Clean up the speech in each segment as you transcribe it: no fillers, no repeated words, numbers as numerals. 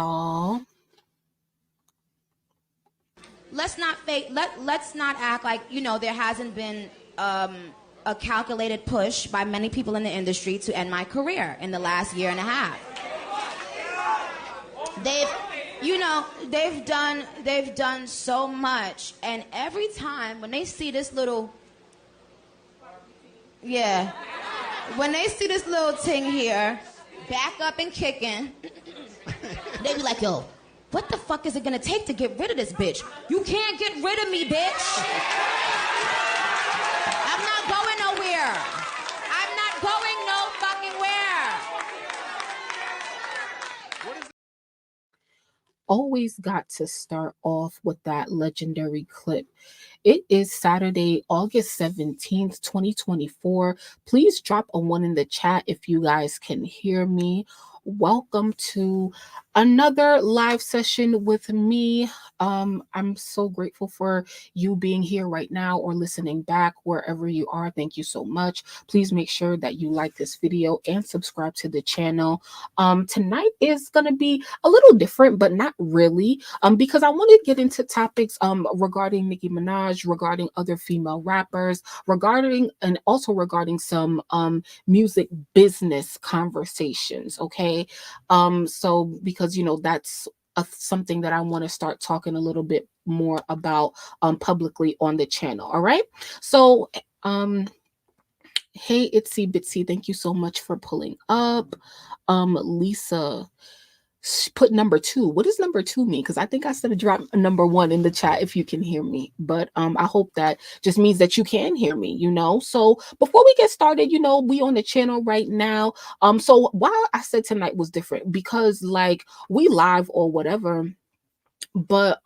y'all. Let's not act like, you know, there hasn't been a calculated push by many people in the industry to end my career in the last year and a half. They've done so much, and every time when they see this little, when they see this little thing here, back up and kicking, they be like, yo, what the fuck is it gonna take to get rid of this bitch? You can't get rid of me, bitch. I'm not going nowhere. I'm not going no fucking where. Always got to start off with that legendary clip. It is Saturday, August 17th, 2024. Please drop a 1 in the chat if you guys can hear me. Welcome to another live session with me. I'm so grateful for you being here right now or listening back wherever you are. Thank you so much. Please make sure that you like this video and subscribe to the channel. Tonight is going to be a little different, but not really, because I want to get into topics regarding Nicki Minaj, regarding other female rappers, regarding some music business conversations. Okay. So because, you know, that's something that I want to start talking a little bit more about publicly on the channel. All right. So, hey, Itsy Bitsy, thank you so much for pulling up. Lisa put number 2. What does number 2 mean? Because I think I said drop a number 1 in the chat if you can hear me. But I hope that just means that you can hear me, you know. So before we get started, you know, we on the channel right now. So why I said tonight was different, because like we live or whatever, but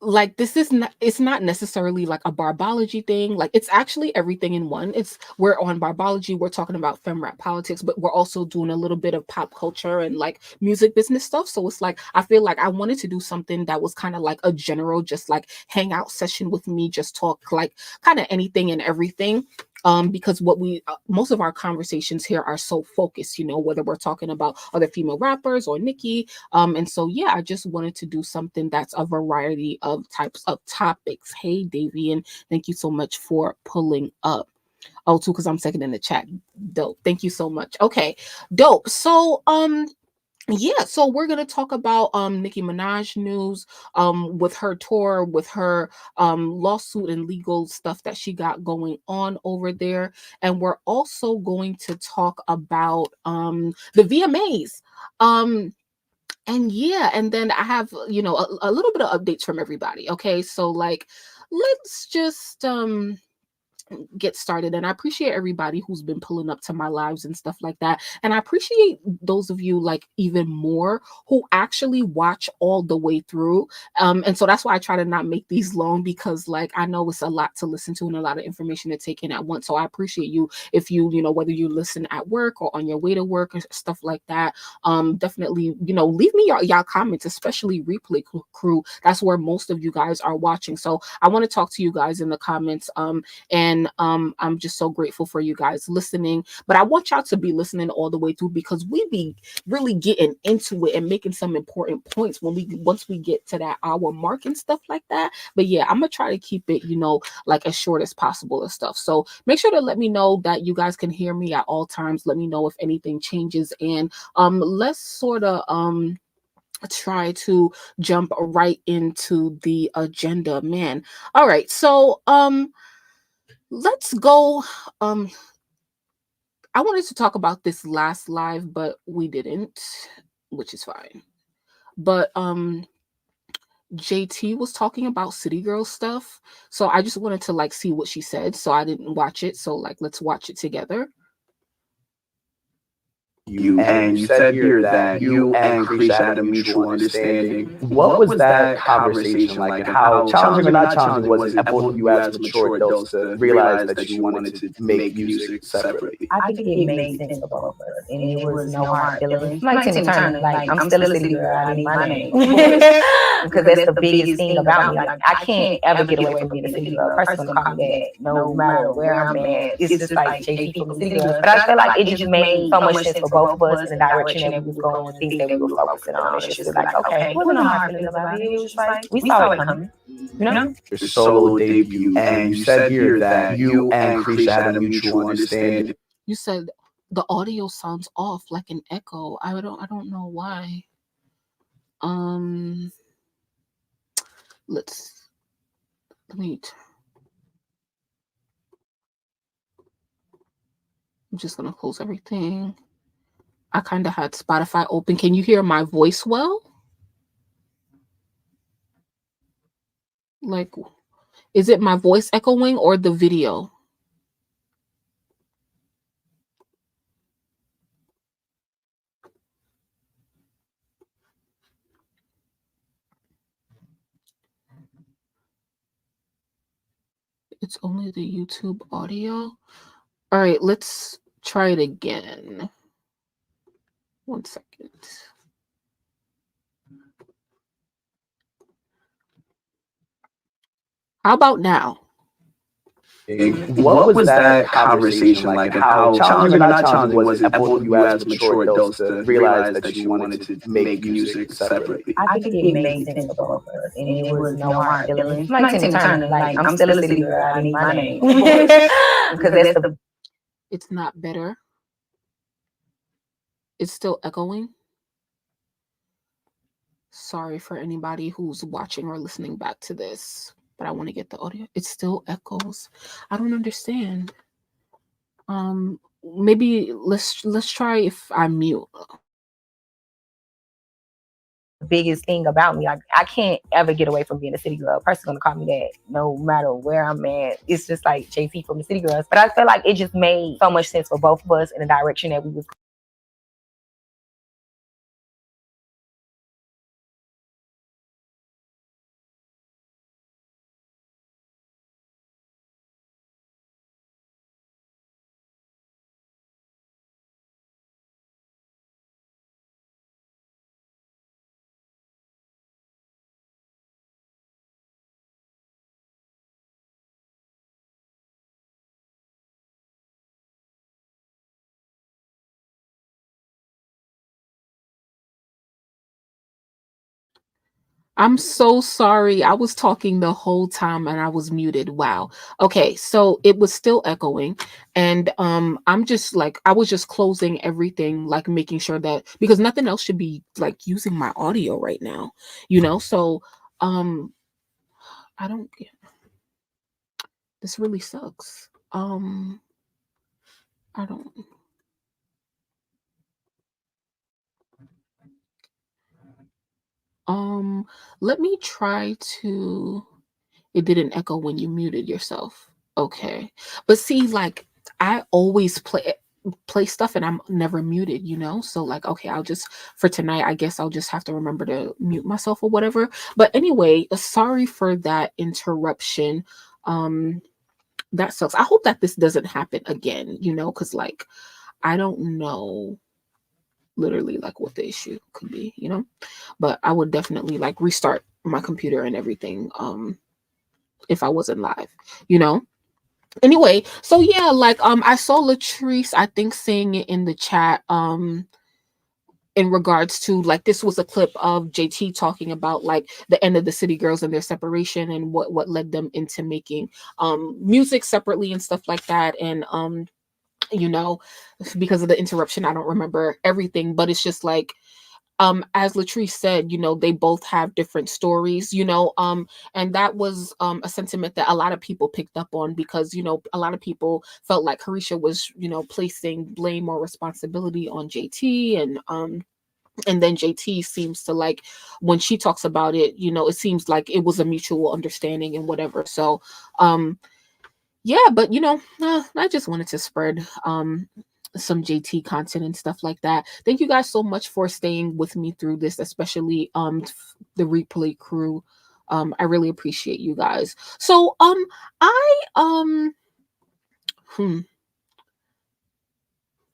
like this is not, it's not necessarily like a bArBoLoGiE thing. Like it's actually everything in one. We're on bArBoLoGiE, we're talking about fem rap politics, but we're also doing a little bit of pop culture and like music business stuff. So it's like I feel like I wanted to do something that was kind of like a general, just like hangout session with me, just talk like kind of anything and everything. Because what most of our conversations here are so focused, you know, whether we're talking about other female rappers or Nicki. And so, yeah, I just wanted to do something that's a variety of types of topics. Hey, Davian, thank you so much for pulling up. Oh, too, because I'm second in the chat. Dope. Thank you so much. Okay, dope. So, yeah, so we're gonna talk about Nicki Minaj news, with her tour, with her lawsuit and legal stuff that she got going on over there, and we're also going to talk about the VMAs. And yeah, and then I have, you know, a little bit of updates from everybody. Okay, so like let's just get started. And I appreciate everybody who's been pulling up to my lives and stuff like that. And I appreciate those of you like even more who actually watch all the way through. And so that's why I try to not make these long, because like I know it's a lot to listen to and a lot of information to take in at once. So I appreciate you if you know, whether you listen at work or on your way to work and stuff like that. Definitely, you know, leave me y'all comments, especially replay crew. That's where most of you guys are watching. So I want to talk to you guys in the comments. And I'm just so grateful for you guys listening. But I want y'all to be listening all the way through, because we be really getting into it and making some important points once we get to that hour mark and stuff like that. But yeah, I'm gonna try to keep it, you know, like as short as possible and stuff. So make sure to let me know that you guys can hear me at all times. Let me know if anything changes, and let's sort of try to jump right into the agenda, man. All right, so let's go. I wanted to talk about this last live, but we didn't, which is fine. But JT was talking about City Girl stuff, so I just wanted to like see what she said. So I didn't watch it. So like, let's watch it together. You said here that you and Creesh had a mutual understanding. What was that conversation like, and how challenging or not challenging was it for both of you as mature adults to realize that you wanted to make music separately? I think it made sense for both of us, and it was no hard feelings. Like Tina Turner, like I'm still a city girl. I need my name. because that's the biggest thing about me. Like, I can't ever get away from being a city girl. A person gonna call me that no matter where I'm at. It's just like JT from the city girls. But I feel like it just made so much sense for both of us in the direction that we was going, the things that we were focusing on. It's just like, okay, it wasn't no hard feelings about it. It was just like, we saw it coming, you know? Your solo debut, and you said here that you and Krisha had a mutual understanding. You said the audio sounds off like an echo. I don't know why. Let me. I'm just gonna close everything. I kind of had Spotify open. Can you hear my voice well? Like, is it my voice echoing or the video? It's only the YouTube audio. All right, let's try it again. 1 second. How about now? What was that conversation like, and how challenging or not challenging was it for both of you as mature adults to realize that you wanted to make music separately? I think it made sense for both of us, and it was no hard feelings. Like Tina Turner, like I'm still a city girl. I need my name because that's the. It's not better. It's still echoing. Sorry for anybody who's watching or listening back to this, but I want to get the audio. It still echoes. I don't understand. Maybe let's try if I mute. Biggest thing about me, I can't ever get away from being a city girl. A person gonna call me that no matter where I'm at. It's just like JT from the city girls. But I feel like it just made so much sense for both of us in the direction that we was. I'm so sorry. I was talking the whole time and I was muted. Wow. Okay, so it was still echoing, and I'm just like, I was just closing everything, like making sure that, because nothing else should be like using my audio right now, you know? So I don't get, this really sucks. I don't. Let me try to. It didn't echo when you muted yourself. Okay. But see, like, I always play stuff and I'm never muted, you know? So like, okay, I'll just, for tonight, I guess I'll just have to remember to mute myself or whatever. But anyway, sorry for that interruption. That sucks. I hope that this doesn't happen again, you know, because like, I don't know literally like what the issue could be, you know? But I would definitely like restart my computer and everything if I wasn't live, you know? Anyway, so yeah, like I saw Latrice, I think, saying it in the chat in regards to like, this was a clip of JT talking about like the end of the City Girls and their separation and what led them into making music separately and stuff like that. And you know, because of the interruption, I don't remember everything, but it's just like, as Latrice said, you know, they both have different stories, you know, and that was a sentiment that a lot of people picked up on, because, you know, a lot of people felt like Carisha was, you know, placing blame or responsibility on JT, and then JT seems to, like, when she talks about it, you know, it seems like it was a mutual understanding and whatever. So yeah, but you know, I just wanted to spread some JT content and stuff like that. Thank you guys so much for staying with me through this, especially the replay crew. I really appreciate you guys. So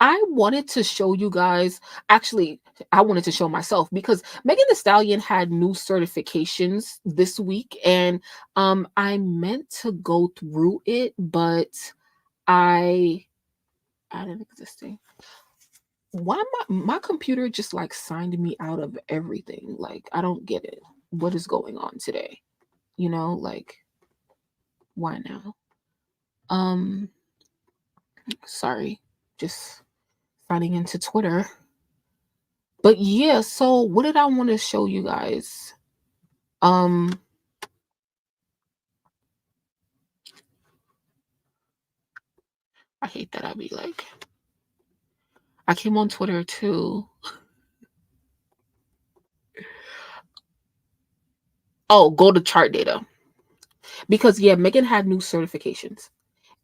I wanted to show you guys, actually, I wanted to show myself because Megan Thee Stallion had new certifications this week, and I meant to go through it, but I added existing. Why my computer just like signed me out of everything? Like, I don't get it. What is going on today? You know, like, why now? Sorry, just signing into Twitter. But yeah, so what did I want to show you guys? Um I hate that I be like, I came on Twitter too. Oh, go to chart data. Because yeah, Megan had new certifications.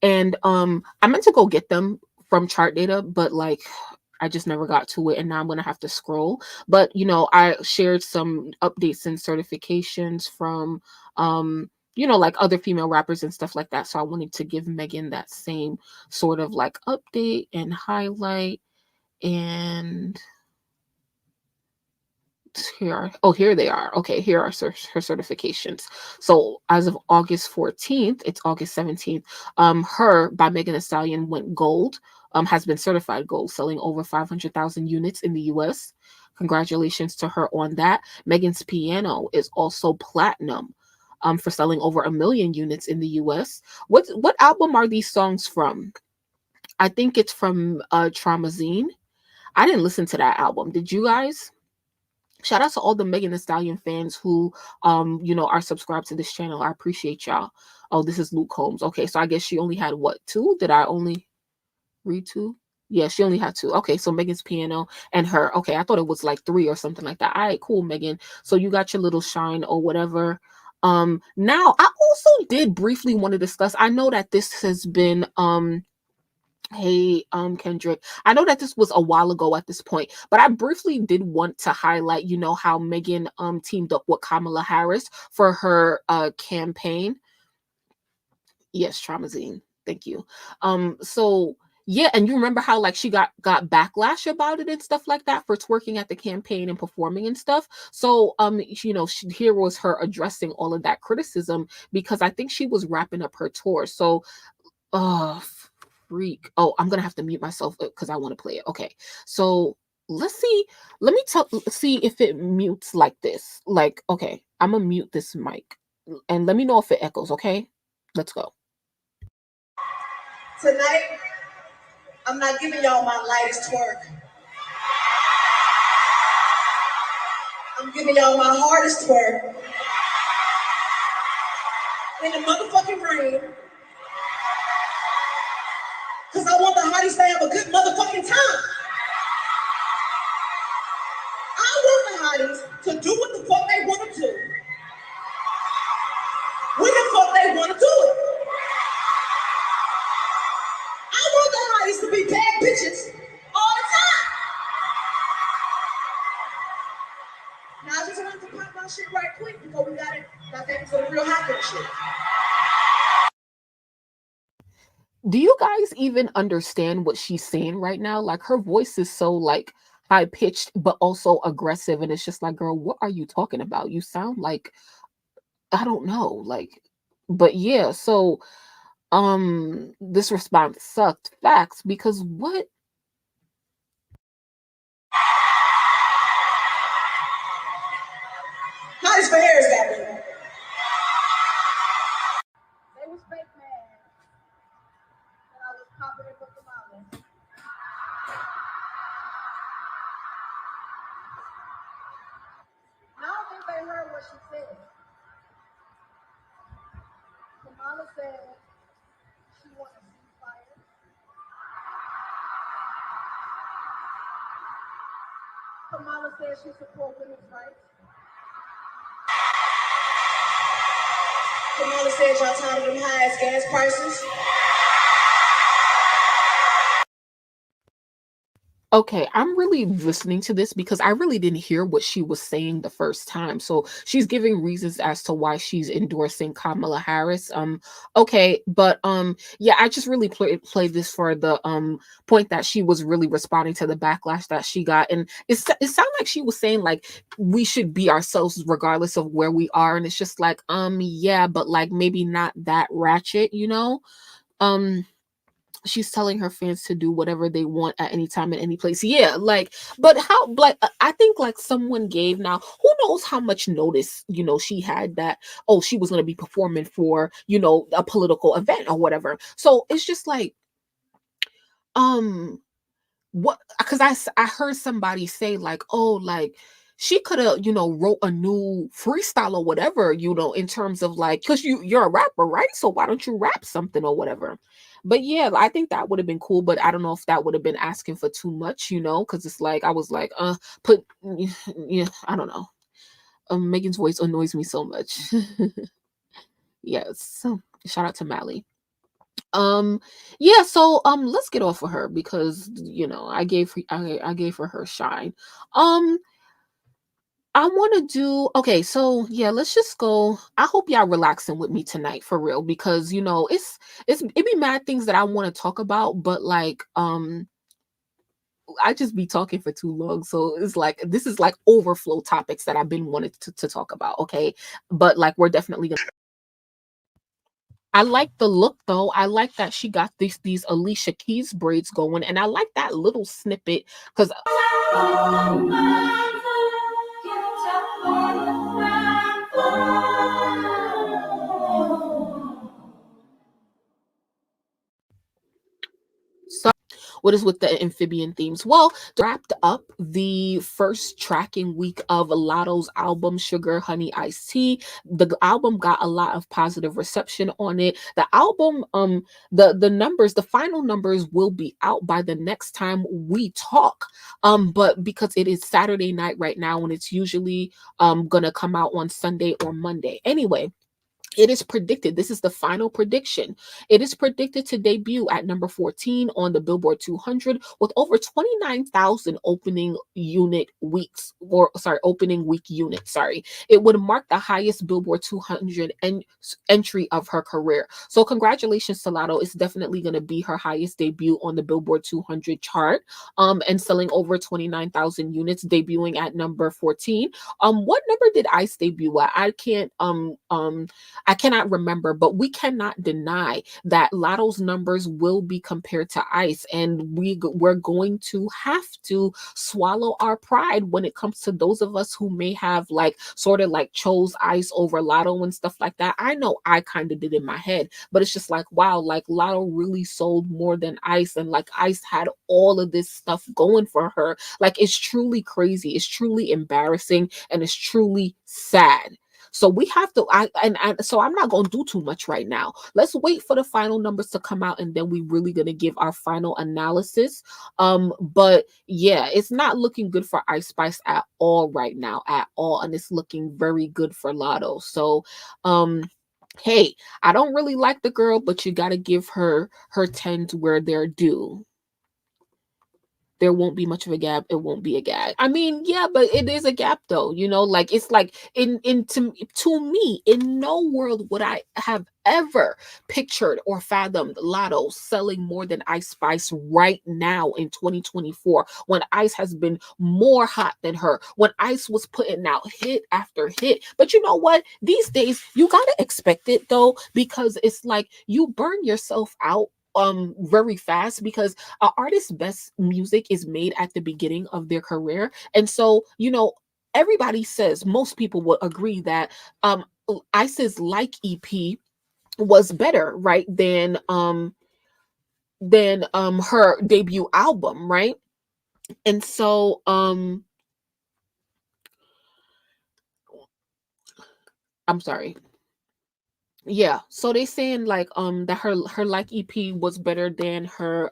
And I meant to go get them from chart data, but like I just never got to it, and now I'm gonna have to scroll. But you know, I shared some updates and certifications from like other female rappers and stuff like that. So I wanted to give Megan that same sort of like update and highlight. And here they are. Okay, here are her certifications. So as of August 14th, it's August 17th. Her by Megan Thee Stallion went gold. Has been certified gold, selling over 500,000 units in the U.S. Congratulations to her on that. Megan's Piano is also platinum. For selling over 1 million units in the U.S. What album are these songs from? I think it's from Traumazine. I didn't listen to that album. Did you guys? Shout out to all the Megan Thee Stallion fans who are subscribed to this channel. I appreciate y'all. Oh, this is Luke Combs. Okay, so I guess she only had what, 2? Did I only read 2? Yeah, she only had 2. Okay, so Megan's Piano and her. Okay, I thought it was like 3 or something like that. All right, cool, Megan. So you got your little shine or whatever. Now I also did briefly want to discuss. I know that this has been Hey, Kendrick. I know that this was a while ago at this point, but I briefly did want to highlight, how Megan teamed up with Kamala Harris for her campaign. Yes, Traumazine. Thank you. So yeah, and you remember how like she got backlash about it and stuff like that for twerking at the campaign and performing and stuff. So here was her addressing all of that criticism because I think she was wrapping up her tour. So oh, freak. Oh, I'm gonna have to mute myself because I want to play it. Okay, so let's see. Let me see if it mutes like this. Like, okay, I'm gonna mute this mic and let me know if it echoes. Okay, let's go. Tonight, I'm not giving y'all my lightest twerk. I'm giving y'all my hardest twerk. In the motherfucking rain. Because I want the hotties to have a good motherfucking time. I want the hotties to do what the fuck they want to do. When the fuck they want to do it. I want the hotties to be bad bitches all the time. Now I just want to pop my shit right quick before we got back to the real hot girl shit. Do you guys even understand what she's saying right now? Like her voice is so like high pitched, but also aggressive. And it's just like, girl, what are you talking about? You sound like, I don't know. Like, but yeah, so this response sucked. Facts, because what? Hotties for Harris got me. They was fake mad that I was popping it for Kamala. I don't think they heard what she said. Kamala said she wanted ceasefire. Kamala said she supports women's rights. Kamala said y'all tired of them high-ass gas prices. Okay, I'm really listening to this because I really didn't hear what she was saying the first time. So she's giving reasons as to why she's endorsing Kamala Harris. Okay, but yeah, I just really play this for the point that she was really responding to the backlash that she got, and it sounded like she was saying like we should be ourselves regardless of where we are, and it's just like yeah, but like maybe not that ratchet, you know. Um she's telling her fans to do whatever they want at any time in any place. Yeah, like, but how, like, I think like someone gave, now who knows how much notice, you know, she had that, oh, she was going to be performing for, you know, a political event or whatever. So it's just like, um what, because I heard somebody say like, oh, like she could have, you know, wrote a new freestyle or whatever, you know, in terms of like, because you're a rapper, right? So why don't you rap something or whatever? But yeah, I think that would have been cool, but I don't know if that would have been asking for too much, you know, because it's like I was like, put yeah, I don't know. Megan's voice annoys me so much. Yes. So shout out to Mally. Yeah, so let's get off of her because you know I gave her shine. um I want to do, okay, so yeah, let's just go. I hope y'all relaxing with me tonight for real, because you know it be mad things that I want to talk about, but like I just be talking for too long, so it's like this is like overflow topics that I've been wanting to talk about, okay, but like we're definitely gonna. I like the look though. I like that she got these Alicia Keys braids going, and I like that little snippet because so what is with the amphibian themes? Well, wrapped up the first tracking week of Latto's album Sugar Honey Iced Tea. The album got a lot of positive reception on it. The album, the numbers, the final numbers will be out by the next time we talk. But because it is Saturday night right now, and it's usually gonna come out on Sunday or Monday. Anyway, it is predicted, this is the final prediction. It is predicted to debut at number 14 on the Billboard 200 with over 29,000 opening unit weeks, or sorry, opening week units. Sorry. It would mark the highest Billboard 200 entry of her career. So, congratulations to Latto. It's definitely going to be her highest debut on the Billboard 200 chart, and selling over 29,000 units, debuting at number 14. What number did Ice debut at? I cannot remember, but we cannot deny that Latto's numbers will be compared to Ice, and we're going to have to swallow our pride when it comes to those of us who may have like sort of like chose Ice over Latto and stuff like that. I know I kind of did in my head, but it's just like, wow, like Latto really sold more than Ice, and like Ice had all of this stuff going for her. Like it's truly crazy, it's truly embarrassing, and it's truly sad. So we have to, so I'm not gonna do too much right now. Let's wait for the final numbers to come out, and then we really gonna give our final analysis. But yeah, it's not looking good for Ice Spice at all right now, at all, and it's looking very good for Latto. So, hey, I don't really like the girl, but you gotta give her tens where they're due. There won't be much of a gap. It won't be a gap. I mean, yeah, but it is a gap though, you know, like it's like to me, in no world would I have ever pictured or fathomed Latto selling more than Ice Spice right now in 2024, when Ice has been more hot than her, when Ice was putting out hit after hit. But you know what? These days you gotta expect it though, because it's like you burn yourself out very fast, because an artist's best music is made at the beginning of their career. And so, you know, everybody says, most people will agree that Ice's Like EP was better, right, than her debut album, right? And so I'm sorry. Yeah, so they saying like that her Like EP was better than her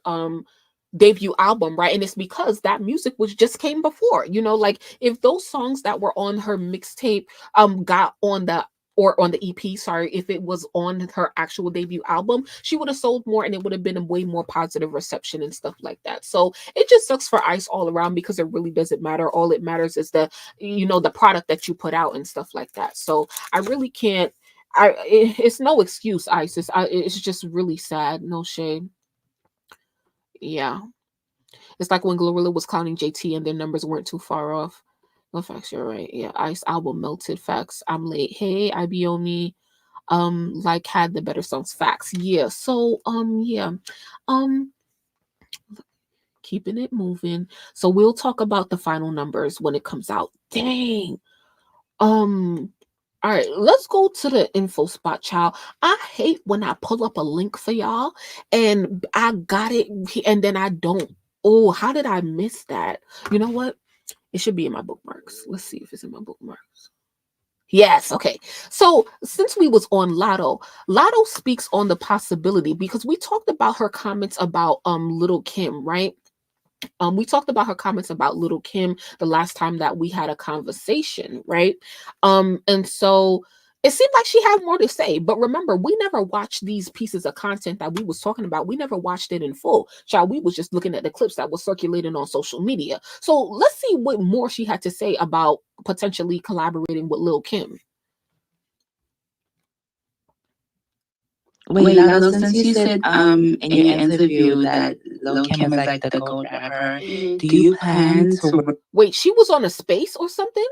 debut album, right? And it's because that music was just came before, you know, like if those songs that were on her mixtape got on the or on the EP, sorry, if it was on her actual debut album, she would have sold more and it would have been a way more positive reception and stuff like that. So it just sucks for Ice all around because it really doesn't matter. All it matters is the, you know, the product that you put out and stuff like that. So I really can't, it's no excuse, Ice. It's just really sad. No shade. Yeah. It's like when Glorilla was clowning JT and their numbers weren't too far off. No facts, you're right. Yeah, Ice album melted. Facts. I'm late. Hey, IBO like had the better songs. Facts. Yeah. So yeah. Um keeping it moving. So we'll talk about the final numbers when it comes out. Dang. All right, let's go to the info spot, child. I hate when I pull up a link for y'all and I got it and then I don't. Oh, how did I miss that? You know what? It should be in my bookmarks. Let's see if it's in my bookmarks. Yes, okay. So since we was on Latto speaks on the possibility because we talked about her comments about Lil Kim, right? We talked about her comments about Lil Kim the last time that we had a conversation, right? And so it seemed like she had more to say, but remember, we never watched these pieces of content that we was talking about. We never watched it in full. Child, we was just looking at the clips that was circulating on social media. So let's see what more she had to say about potentially collaborating with Lil Kim. Wait, Latto, since you said in your interview that Lil Kim is like the gold rapper, do you plan to Wait, she was on a space or something?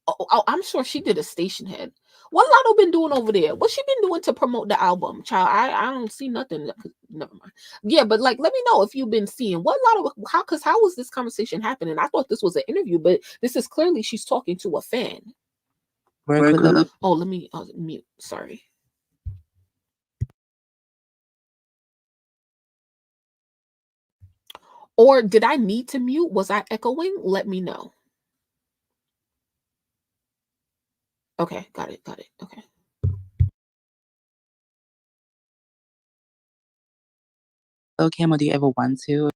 Oh, I'm sure she did a station head. What Latto been doing over there? What she been doing to promote the album, child? I don't see nothing. Never mind. Yeah, but like, let me know if you've been seeing what Latto. How was this conversation happening? I thought this was an interview, but this is clearly she's talking to a fan. work with Lil? Oh, let me mute. Sorry. Or did I need to mute? Was I echoing? Let me know. Okay, got it. Okay. Lil Kim, or do you ever want to?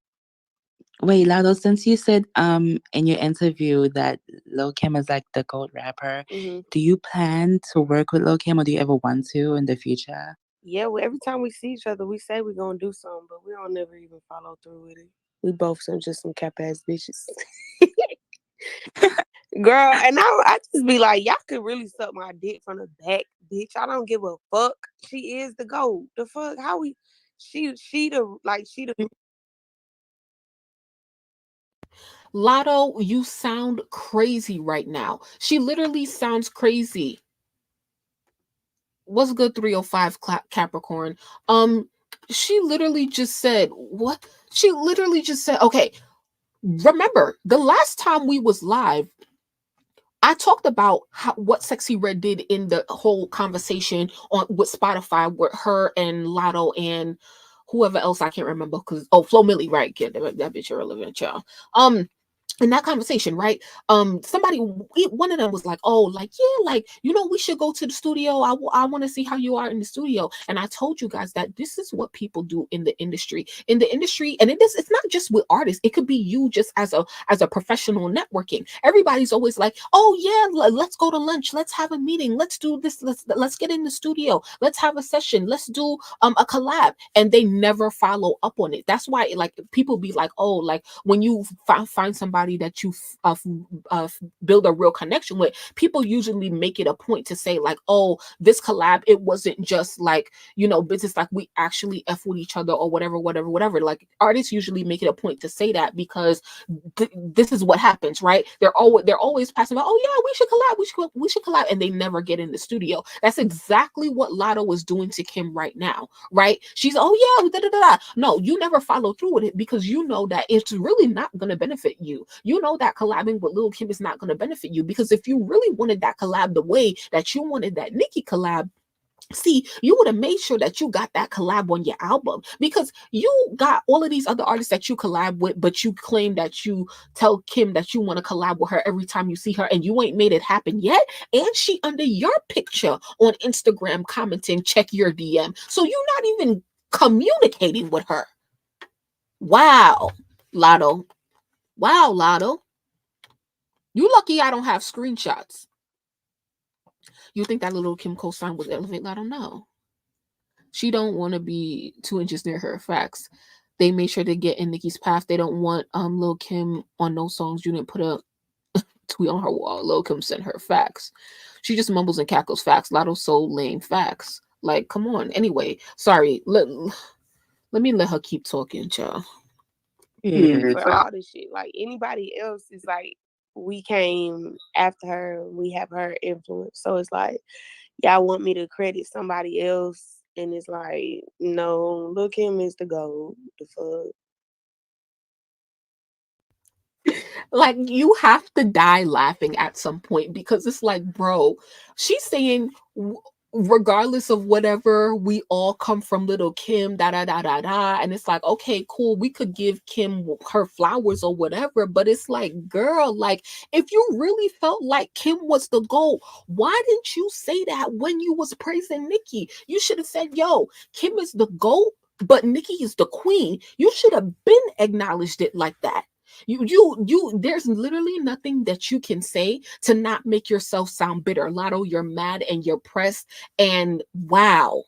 Wait, Latto, since you said in your interview that Lil Kim is like the gold rapper, do you plan to work with Lil Kim, or do you ever want to in the future? Yeah, well, every time we see each other, we say we're gonna do something, but we don't never even follow through with it. We both just some cap ass bitches. Girl, and I just be like, y'all could really suck my dick from the back, bitch. I don't give a fuck. She is the GOAT. The fuck? How we she the Latto, you sound crazy right now. She literally sounds crazy. What's good 305 Capricorn? She literally just said what? She literally just said, okay, remember the last time we was live, I talked about what Sexy Red did in the whole conversation on with Spotify with her and Latto and whoever else I can't remember because Flo Milli, right? Get that bitch irrelevant, child. In that conversation, right? Somebody, one of them was like, "Oh, like yeah, like you know, we should go to the studio. I want to see how you are in the studio." And I told you guys that this is what people do in the industry. In the industry, and it's not just with artists. It could be you just as a professional networking. Everybody's always like, "Oh yeah, let's go to lunch. Let's have a meeting. Let's do this. Let's get in the studio. Let's have a session. Let's do a collab." And they never follow up on it. That's why like people be like, "Oh, like when you find somebody that you build a real connection with, people usually make it a point to say like, oh, this collab, it wasn't just like, you know, business, like we actually F with each other or whatever. Like artists usually make it a point to say that because this is what happens, right? They're always passing about, oh yeah, we should collab, and they never get in the studio. That's exactly what Latto is doing to Kim right now, right? She's, oh yeah, da, da, da, da. No, you never follow through with it because you know that it's really not going to benefit you. You know that collabing with Lil Kim is not going to benefit you because if you really wanted that collab the way that you wanted that Nicki collab, see, you would have made sure that you got that collab on your album because you got all of these other artists that you collab with, but you claim that you tell Kim that you want to collab with her every time you see her and you ain't made it happen yet. And she under your picture on Instagram commenting, check your DM. So you're not even communicating with her. Wow, Latto. You lucky I don't have screenshots. You think that Lil Kim co-sign was Elevate Latto? No. She don't want to be 2 inches near her. Facts. They made sure to get in Nicki's path. They don't want Lil Kim on no songs. You didn't put a tweet on her wall. Lil Kim sent her. Facts. She just mumbles and cackles. Facts. Latto's so lame. Facts. Like, come on. Anyway, sorry. Let me let her keep talking, child. For all this shit. Like anybody else is like, we came after her, we have her influence. So it's like, y'all want me to credit somebody else, and it's like, no, Lil Kim is the GOAT. The fuck. Like, you have to die laughing at some point, because it's like, bro, she's saying regardless of whatever, we all come from Lil Kim, da da da da da. And it's like, okay, cool, we could give Kim her flowers or whatever, but it's like, girl, like, if you really felt like Kim was the GOAT, why didn't you say that when you was praising Nicki? You should have said, yo, Kim is the GOAT, but Nicki is the queen. You should have been acknowledged it like that. You there's literally nothing that you can say to not make yourself sound bitter. Latto, you're mad and you're pressed, and wow.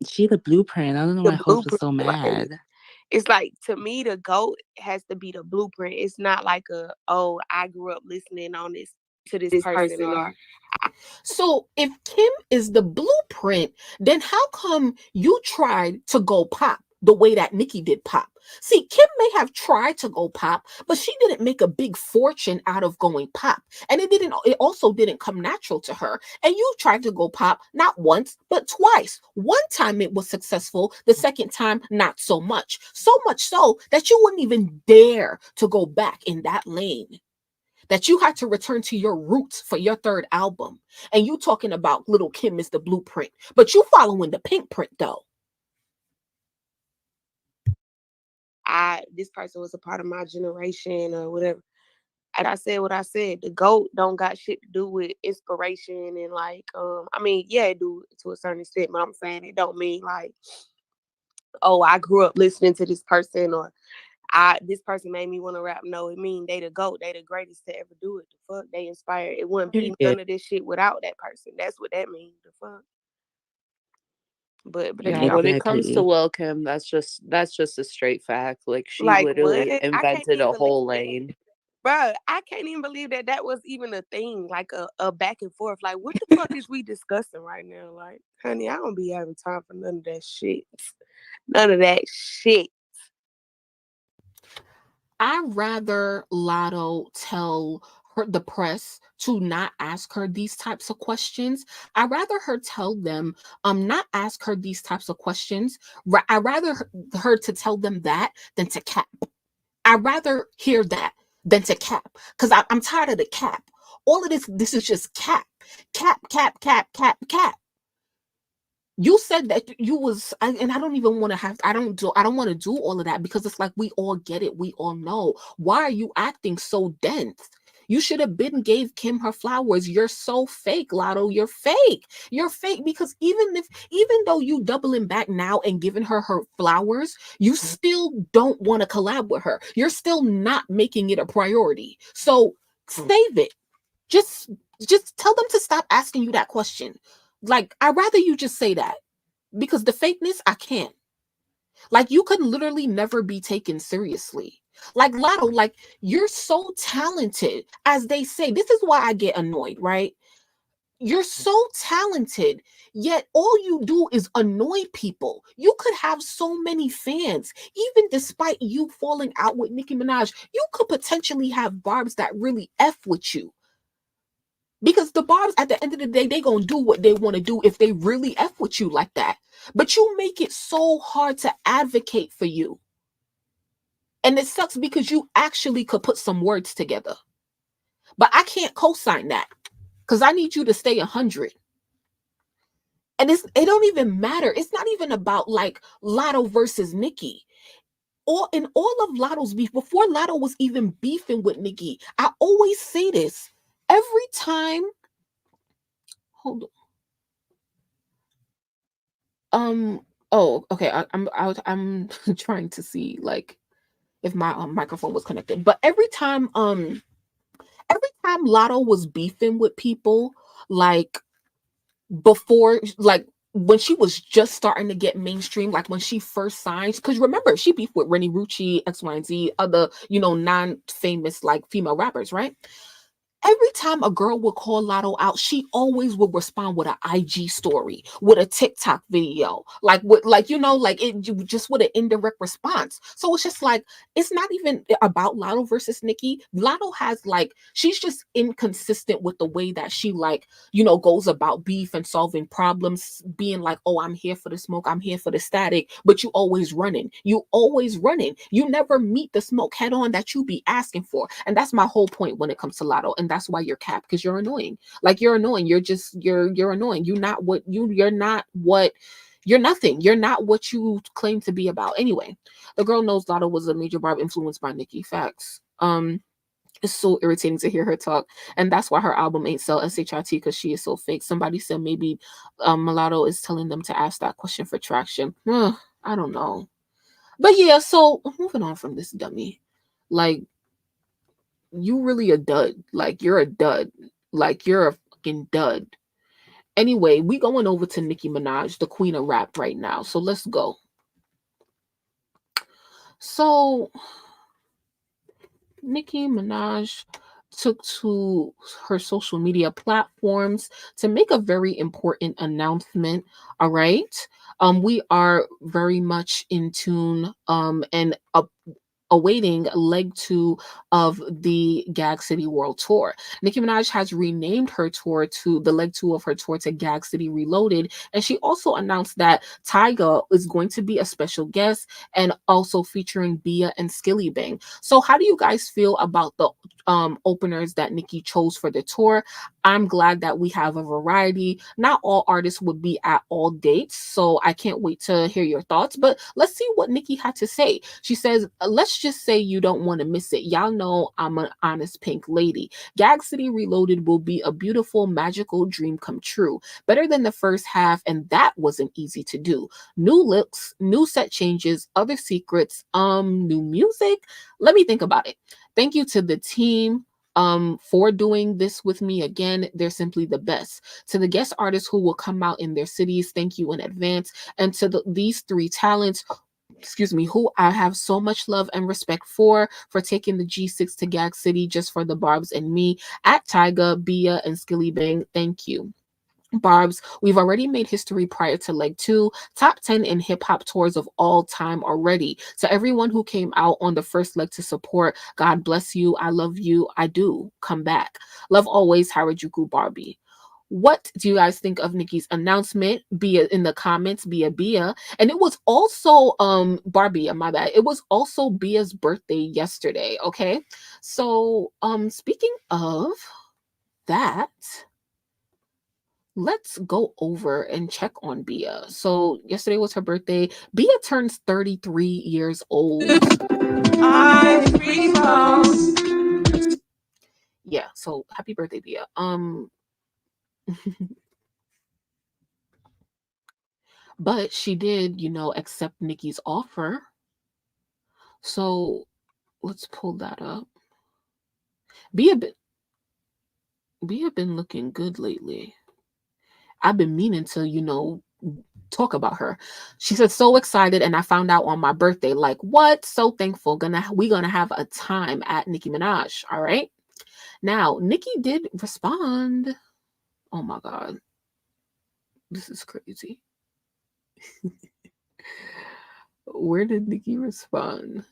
She the blueprint. I don't know why Hope is so Like, mad. it's like, to me, the GOAT has to be the blueprint. It's not like I grew up listening to this person or So if Kim is the blueprint, then how come you tried to go pop the way that Nicki did pop? See, Kim may have tried to go pop, but she didn't make a big fortune out of going pop. And it also didn't come natural to her. And you tried to go pop not once, but twice. One time it was successful, the second time not so much. So much so that you wouldn't even dare to go back in that lane, that you had to return to your roots for your third album. And you talking about Lil Kim is the blueprint, but you following the pink print though. this person was a part of my generation or whatever. And I said what I said. The GOAT don't got shit to do with inspiration and like, I mean, yeah, it do to a certain extent, but I'm saying it don't mean like, oh, I grew up listening to this person or this person made me want to rap. No, it mean they the GOAT. They the greatest to ever do it. The fuck, they inspired. It wouldn't be none of this shit without that person. That's what that means. The fuck. But Yeah, when it comes to Lil Kim, that's just a straight fact. Like, she like, literally what? invented a whole lane. Bro, I can't even believe that was even a thing, like a back and forth. Like, what the fuck is we discussing right now? Like, honey, I don't be having time for none of that shit. None of that shit. I'd rather Latto tell the press to not ask her these types of questions. I'd rather her tell them not ask her these types of questions. I'd rather her to tell them that than to cap. I'd rather hear that than to cap, because I'm tired of the cap. All of this is just cap. You said that you was, and I don't even want to have, I don't want to do all of that, because it's like, we all get it, we all know. Why are you acting so dense? You should have been gave Kim her flowers. You're so fake, Latto. You're fake. You're fake, because even though you doubling back now and giving her flowers, you still don't want to collab with her. You're still not making it a priority. So save it. Just tell them to stop asking you that question. Like, I'd rather you just say that, because the fakeness, I can't. Like, you could literally never be taken seriously. Like, Latto, like, you're so talented, as they say. This is why I get annoyed, right? You're so talented, yet all you do is annoy people. You could have so many fans. Even despite you falling out with Nicki Minaj, you could potentially have barbs that really F with you. Because the barbs, at the end of the day, they gonna do what they want to do if they really F with you like that. But you make it so hard to advocate for you. And it sucks, because you actually could put some words together. But I can't co-sign that, because I need you to stay 100. And it don't even matter. It's not even about like Latto versus Nicki. In all of Latto's beef, before Latto was even beefing with Nicki, I always say this. Every time, hold on. Oh, okay. I'm trying to see like if my microphone was connected. But every time every time Latto was beefing with people, like before, like when she was just starting to get mainstream, like when she first signed, because remember she beefed with Rennie Rucci, X, Y, and Z, other, non-famous like female rappers, right? Every time a girl would call Latto out, she always would respond with an IG story, with a TikTok video, like with like just with an indirect response. So it's just like it's not even about Latto versus Nicki. Latto has like she's just inconsistent with the way that she goes about beef and solving problems, being like, oh, I'm here for the smoke, I'm here for the static, but you always running. You always running. You never meet the smoke head on that you be asking for. And that's my whole point when it comes to Latto. And that's why you're capped, because you're annoying. Like you're annoying. You're annoying. You're nothing. You're not what you claim to be about. Anyway, the girl knows Latto was a major barb influenced by Nicki. Facts. It's so irritating to hear her talk, and that's why her album ain't sell shit, because she is so fake. Somebody said maybe Mulatto is telling them to ask that question for traction. I don't know, but yeah. So moving on from this dummy, like you really a dud. Like you're a dud. Like you're a fucking dud. Anyway, we going over to Nicki Minaj, the queen of rap right now. So let's go. So Nicki Minaj took to her social media platforms to make a very important announcement. All right. We are very much in tune and awaiting leg 2 of the Gag City World Tour. Nicki Minaj has renamed her tour to the leg 2 of her tour to Gag City Reloaded, and she also announced that Tyga is going to be a special guest and also featuring Bia and Skilly Bang. So how do you guys feel about the openers that Nicki chose for the tour? I'm glad that we have a variety. Not all artists would be at all dates, so I can't wait to hear your thoughts. But let's see what Nicki had to say. She says, let's just say you don't want to miss it. Y'all know I'm an honest pink lady. Gag City Reloaded will be a beautiful, magical dream come true. Better than the first half, and that wasn't easy to do. New looks, new set changes, other secrets, new music. Let me think about it. Thank you to the team for doing this with me again. They're simply the best. To the guest artists who will come out in their cities, thank you in advance. And to these 3 talents, who I have so much love and respect for taking the G6 to Gag City just for the Barbs and me, at Tyga, Bia, and Skilly Bang, thank you. Barbs, we've already made history prior to leg 2, top 10 in hip hop tours of all time already. To everyone who came out on the first leg to support, God bless you. I love you. I do. Come back. Love always, Harajuku Barbie. What do you guys think of Nicki's announcement? Be it in the comments, Bia. And it was also Barbie, my bad. It was also Bia's birthday yesterday. Okay. So speaking of that, let's go over and check on Bia. So yesterday was her birthday. Bia turns 33 years old. Yeah, so happy birthday, Bia. But she did, accept Nicki's offer. So let's pull that up. Bia been looking good lately. I've been meaning to, talk about her. She said, so excited, and I found out on my birthday. Like, what? So thankful. We gonna have a time at Nicki Minaj. All right. Now, Nicki did respond. Oh my God. This is crazy. Where did Nicki respond?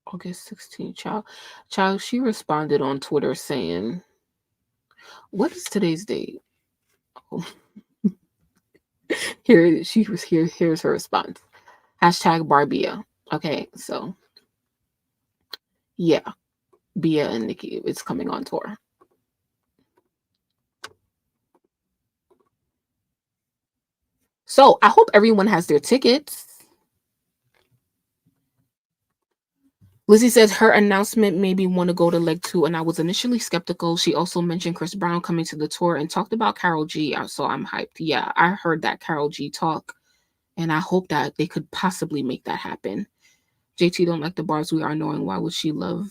August 16th. Child, she responded on Twitter saying, what is today's date? Oh. Here's her response. #Barbia. Okay, so yeah, Bia and Nicki is coming on tour. So I hope everyone has their tickets. Lizzie says her announcement made me want to go to leg 2, and I was initially skeptical. She also mentioned Chris Brown coming to the tour and talked about Karol G, so I'm hyped. Yeah, I heard that Karol G talk. And I hope that they could possibly make that happen. JT don't like the bars we are knowing. Why would she love?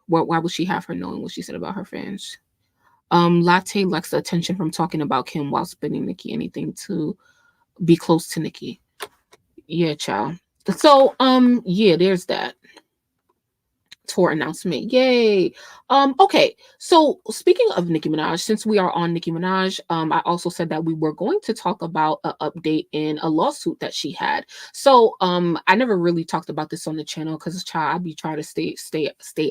Why would she have her knowing what she said about her fans? Latte likes the attention from talking about Kim while spinning Nicki. Anything to be close to Nicki. Yeah, child. So, yeah, there's that tour announcement. Yay. Okay. So speaking of Nicki Minaj, since we are on Nicki Minaj, I also said that we were going to talk about an update in a lawsuit that she had. So I never really talked about this on the channel because child, I be trying to stay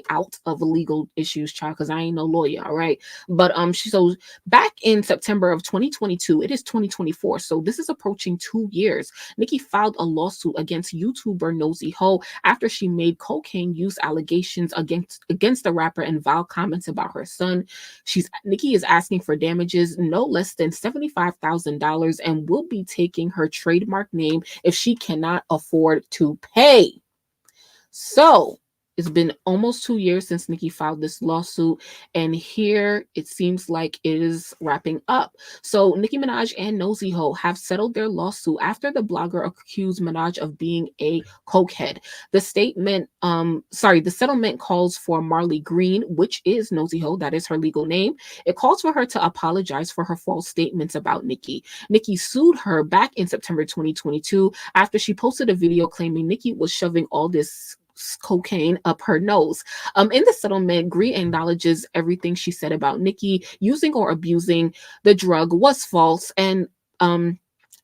out of legal issues, child, because I ain't no lawyer, all right. But so back in September of 2022, it is 2024. So this is approaching 2 years. Nicki filed a lawsuit against YouTuber Nosy Ho after she made cocaine use allegations against the rapper and vile comments about her son. Nicki is asking for damages no less than $75,000 and will be taking her trademark name if she cannot afford to pay. So it's been almost 2 years since Nicki filed this lawsuit, and here it seems like it is wrapping up. So Nicki Minaj and Nosy Ho have settled their lawsuit after the blogger accused Minaj of being a cokehead. The settlement calls for Marley Green, which is Nosy Ho, that is her legal name. It calls for her to apologize for her false statements about Nicki. Nicki sued her back in September 2022 after she posted a video claiming Nicki was shoving all this cocaine up her nose. In the settlement, Green acknowledges everything she said about Nicki using or abusing the drug was false, and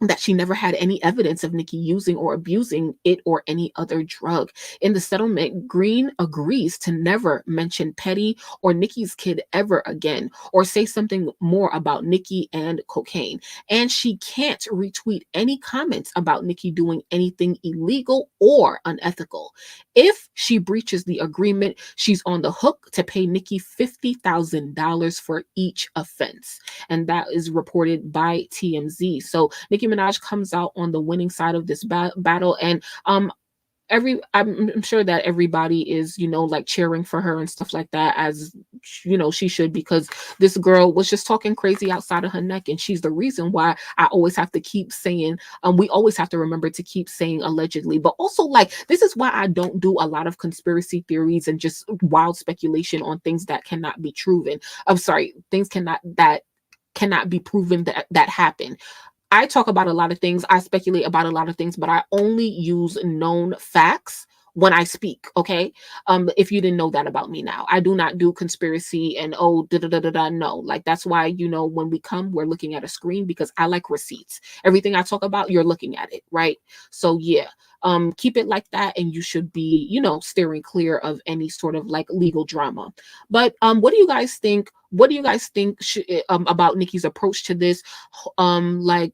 that she never had any evidence of Nicki using or abusing it or any other drug. In the settlement, Green agrees to never mention Petty or Nicki's kid ever again, or say something more about Nicki and cocaine. And she can't retweet any comments about Nicki doing anything illegal or unethical. If she breaches the agreement, she's on the hook to pay Nicki $50,000 for each offense. And that is reported by TMZ. So Nicki Minaj comes out on the winning side of this battle, and I'm sure that everybody is, like cheering for her and stuff like that, as she should, because this girl was just talking crazy outside of her neck, and she's the reason why I always have to keep saying, we always have to remember to keep saying allegedly, but also like this is why I don't do a lot of conspiracy theories and just wild speculation on things that cannot be proven. I'm sorry, things that cannot be proven that happen. I talk about a lot of things, I speculate about a lot of things, but I only use known facts when I speak, okay? If you didn't know that about me now. I do not do conspiracy and no. Like that's why, when we come, we're looking at a screen because I like receipts. Everything I talk about, you're looking at it, right? So yeah. Keep it like that, and you should be, steering clear of any sort of like legal drama. But what do you guys think? What do you guys think about Nicki's approach to this? Like,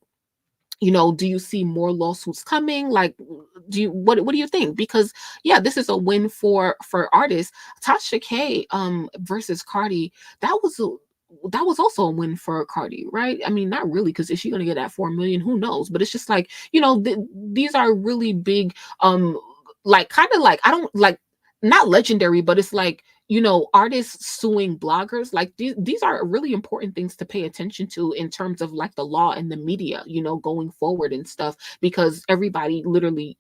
do you see more lawsuits coming? Like, what do you think? Because yeah, this is a win for artists. Tasha K versus Cardi, that was also a win for Cardi, right? I mean, not really, because is she gonna get that 4 million? Who knows? But it's just like, these are really big, like kind of like, I don't like, not legendary, but it's like, artists suing bloggers. Like these are really important things to pay attention to in terms of like the law and the media, going forward and stuff, because everybody literally,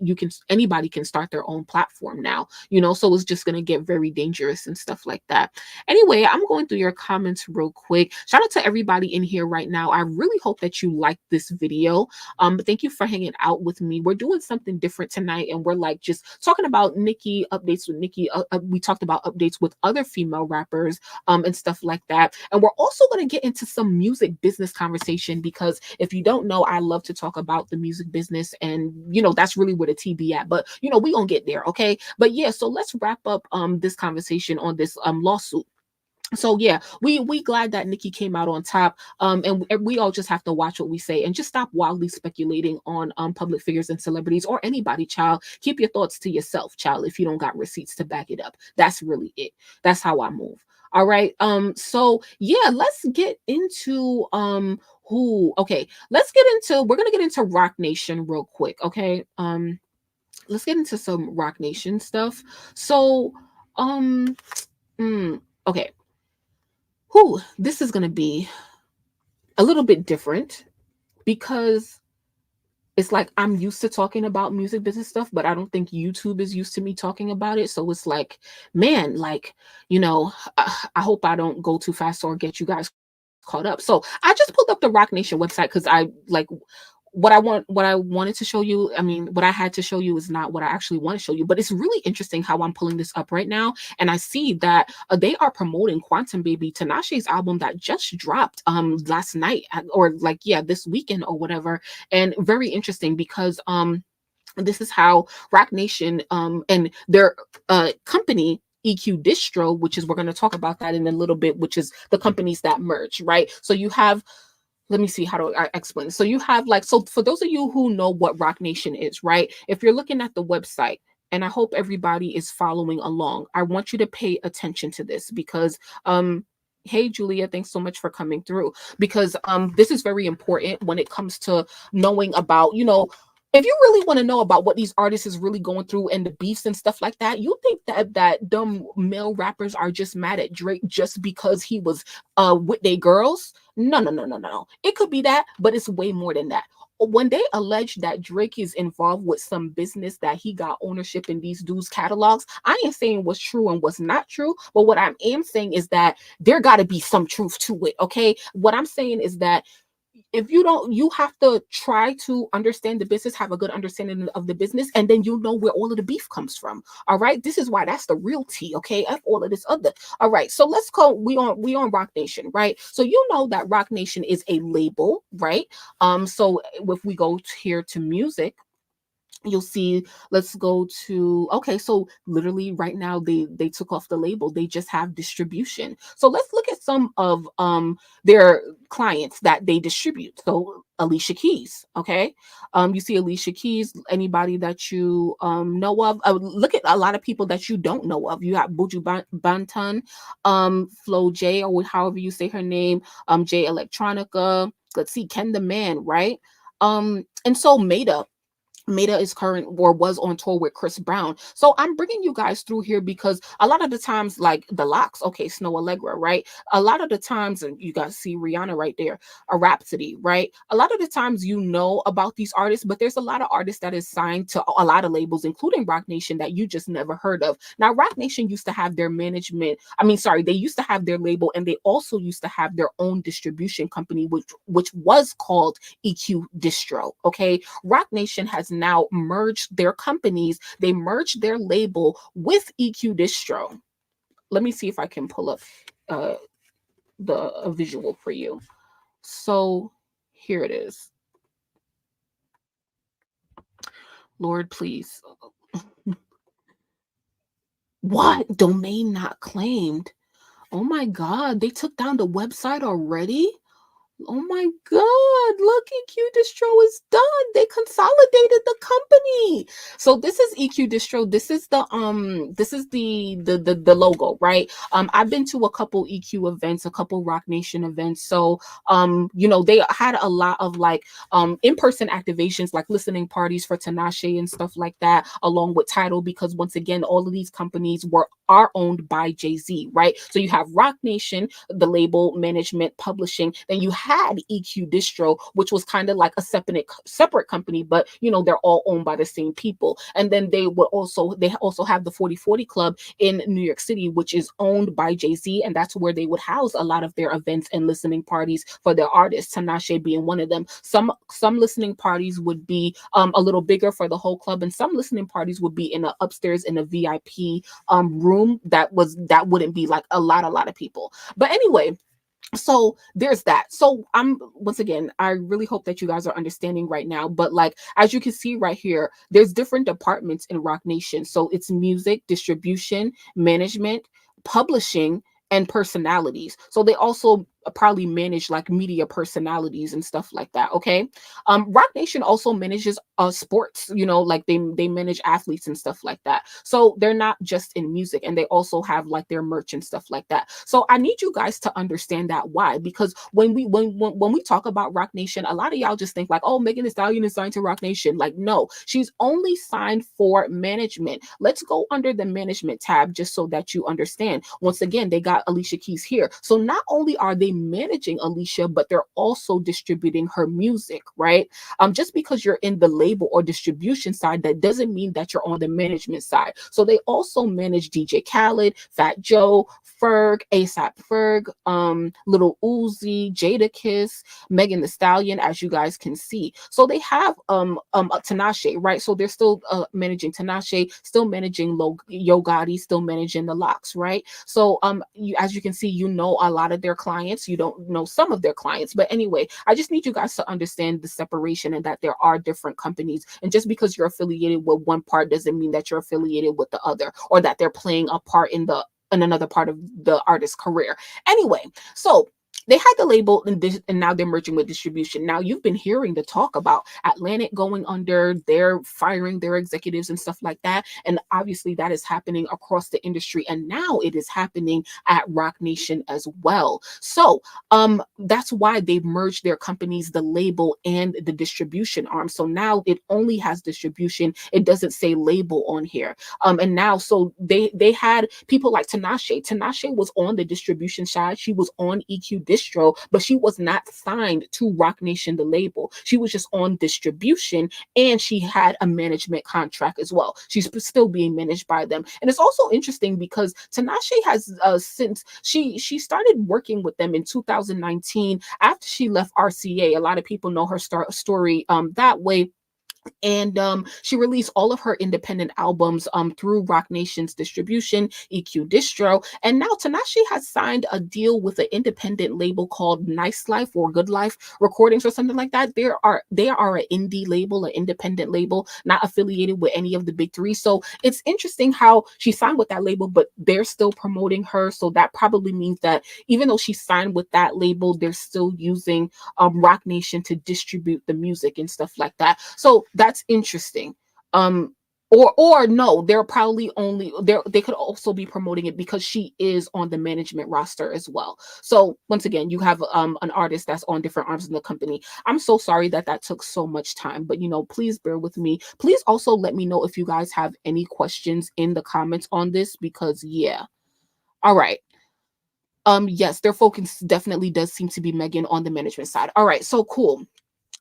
anybody can start their own platform now, so it's just going to get very dangerous and stuff like that. Anyway, I'm going through your comments real quick. Shout out to everybody in here right now. I really hope that you liked this video. But thank you for hanging out with me. We're doing something different tonight, and we're like just talking about Nicki, updates with Nicki. We talked about updates with other female rappers and stuff like that. And we're also going to get into some music business conversation, because if you don't know, I love to talk about the music business, and that's really where the TB at. But we gonna get there, okay? But yeah, so let's wrap up this conversation on this lawsuit. So yeah, we glad that Nicki came out on top, and we all just have to watch what we say and just stop wildly speculating on public figures and celebrities or anybody, child. Keep your thoughts to yourself, child, if you don't got receipts to back it up. That's really it. That's how I move. All right. So yeah, let's get into we're gonna get into Roc Nation real quick, okay? Let's get into some Roc Nation stuff. So okay. This is going to be a little bit different, because it's like I'm used to talking about music business stuff, but I don't think YouTube is used to me talking about it. So it's like, man, like, I hope I don't go too fast or get you guys caught up. So I just pulled up the Roc Nation website because I like what I wanted to show you. I mean, what I had to show you is not what I actually want to show you, but it's really interesting how I'm pulling this up right now. And I see that they are promoting Quantum Baby, Tinashe's album that just dropped last night, or like, yeah, this weekend or whatever. And very interesting because this is how Roc Nation and their company EQ Distro, which is, we're going to talk about that in a little bit, which is the companies that merge, right? So you have, let me see how do I explain. So you have like, so for those of you who know what Roc Nation is, right? If you're looking at the website, and I hope everybody is following along, I want you to pay attention to this because hey Julia, thanks so much for coming through, because this is very important when it comes to knowing about, if you really want to know about what these artists is really going through and the beefs and stuff like that. You think that dumb male rappers are just mad at Drake just because he was with their girls? No. It could be that, but it's way more than that. When they allege that Drake is involved with some business that he got ownership in these dudes' catalogs, I ain't saying what's true and what's not true, but what I am saying is that there got to be some truth to it, okay? What I'm saying is that if you don't, you have to try to understand the business, have a good understanding of the business, and then you know where all of the beef comes from. All right, this is why that's the real tea. Okay, F all of this other. All right, so let's go. We on Roc Nation, right? So you know that Roc Nation is a label, right? So if we go here to music, you'll see, let's go to, okay, so literally right now they took off the label, they just have distribution. So let's look at some of their clients that they distribute. So Alicia Keys, okay, you see Alicia Keys, anybody that you know of, look at a lot of people that you don't know of. You got Buju Banton, Flo J, or however you say her name, J Electronica, let's see, Ken the Man, right? And so Maida is current or was on tour with Chris Brown. So I'm bringing you guys through here because a lot of the times, like the Locks, okay, Snow Allegra, right? A lot of the times, and you guys see Rihanna right there, a Rhapsody, right? A lot of the times you know about these artists, but there's a lot of artists that is signed to a lot of labels, including Roc Nation, that you just never heard of. Now, Roc Nation used to have their management, they used to have their label, and they also used to have their own distribution company, which was called EQ Distro, okay? Roc Nation has now merged their companies. They merged their label with EQ Distro. Let me see if I can pull up a visual for you. So here it is. Lord, please. What? Domain not claimed. Oh my God, they took down the website already? Oh my God, look, EQ Distro is done. They consolidated the company. So this is EQ Distro. This is the logo, right? I've been to a couple EQ events, a couple Roc Nation events. So they had a lot of like in-person activations, like listening parties for Tinashe and stuff like that, along with Tidal, because once again, all of these companies are owned by Jay-Z, right? So you have Roc Nation, the label, management, publishing, then you had EQ Distro, which was kind of like a separate company, but they're all owned by the same people. And then they also have the 4040 Club in New York City, which is owned by Jay-Z, and that's where they would house a lot of their events and listening parties for their artists, Tinashe being one of them. Some listening parties would be a little bigger for the whole club, and some listening parties would be in a upstairs in a VIP room that wouldn't be like a lot of people. But anyway, so there's that. So once again, I really hope that you guys are understanding right now, but like as you can see right here, there's different departments in Roc Nation. So it's music, distribution, management, publishing, and personalities. So they also probably manage like media personalities and stuff like that. Okay. Roc Nation also manages sports, like they manage athletes and stuff like that. So they're not just in music, and they also have like their merch and stuff like that. So I need you guys to understand that. Why? Because when we talk about Roc Nation, a lot of y'all just think like, oh, Megan Thee Stallion is signed to Roc Nation. Like, no, she's only signed for management. Let's go under the management tab just so that you understand. Once again, they got Alicia Keys here. So not only are they managing Alicia, but they're also distributing her music, right? Just because you're in the label or distribution side, that doesn't mean that you're on the management side. So they also manage DJ Khaled, Fat Joe, Ferg, ASAP Ferg, Little Uzi, Jada Kiss, Megan Thee Stallion, as you guys can see. So they have Tinashe, right? So they're still managing Tinashe, still managing Yo Gotti, still managing the Locks, right? So as you can see, you know a lot of their clients. You don't know some of their clients, but anyway, I just need you guys to understand the separation and that there are different companies. And just because you're affiliated with one part doesn't mean that you're affiliated with the other, or that they're playing a part in another part of the artist's career. Anyway, so they had the label and now they're merging with distribution. Now you've been hearing the talk about Atlantic going under, they're firing their executives and stuff like that. And obviously that is happening across the industry. And now it is happening at Roc Nation as well. So that's why they've merged their companies, the label and the distribution arm. So now it only has distribution. It doesn't say label on here. And now, so they had people like Tinashe. Tinashe was on the distribution side. She was on EQ Distro, but she was not signed to Roc Nation, the label. She was just on distribution, and she had a management contract as well. She's still being managed by them. And it's also interesting because Tinashe has since she started working with them in 2019 after she left RCA. A lot of people know her story that way. And she released all of her independent albums through Roc Nation's distribution, EQ Distro. And now Tinashe has signed a deal with an independent label called Nice Life or Good Life Recordings or something like that. They are an indie label, an independent label, not affiliated with any of the big three. So it's interesting how she signed with that label, but they're still promoting her. So that probably means that even though she signed with that label, they're still using Roc Nation to distribute the music and stuff like that. So that's interesting. Or no, they're probably only they could also be promoting it because she is on the management roster as well. So once again, you have an artist that's on different arms in the company. I'm so sorry that took so much time, but please bear with me. Please also let me know if you guys have any questions in the comments on this, because yeah. All right. Yes, their focus definitely does seem to be Megan on the management side. All right, so cool.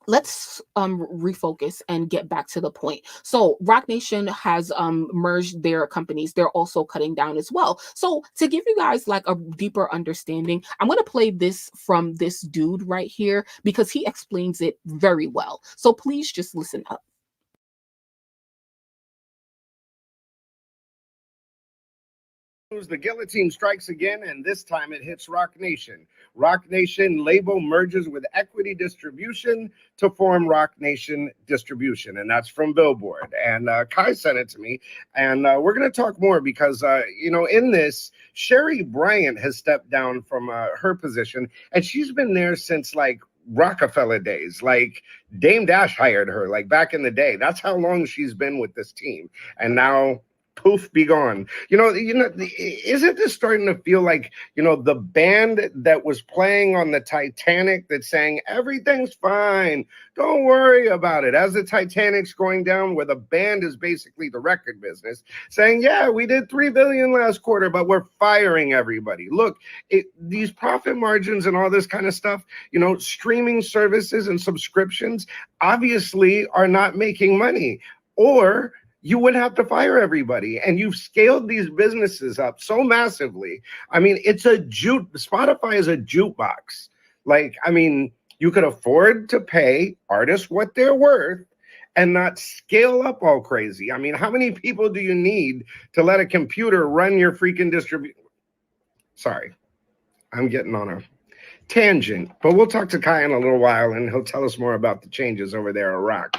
Let's refocus and get back to the point. So Roc Nation has merged their companies. They're also cutting down as well. So to give you guys like a deeper understanding, I'm going to play this from this dude right here because he explains it very well. So please just listen up. The guillotine strikes again, and this time it hits Roc Nation. Roc Nation label merges with Equity Distribution to form Roc Nation Distribution, and that's from Billboard. And Kai sent it to me, and we're going to talk more because, in this, Sherry Bryant has stepped down from her position, and she's been there since, like, Rockefeller days. Like, Dame Dash hired her, like, back in the day. That's how long she's been with this team. And now, poof, be gone. Isn't this starting to feel like, the band that was playing on the Titanic that's saying everything's fine, don't worry about it, as the Titanic's going down, where the band is basically the record business saying, yeah, we did 3 billion last quarter, but we're firing everybody. Look, these profit margins and all this kind of stuff, streaming services and subscriptions obviously are not making money, or you would have to fire everybody. And you've scaled these businesses up so massively. I mean, Spotify is a jukebox. Like, I mean, you could afford to pay artists what they're worth and not scale up all crazy. I mean, how many people do you need to let a computer run your freaking distribution? Sorry, I'm getting on a tangent, but we'll talk to Kai in a little while and he'll tell us more about the changes over there at Roc.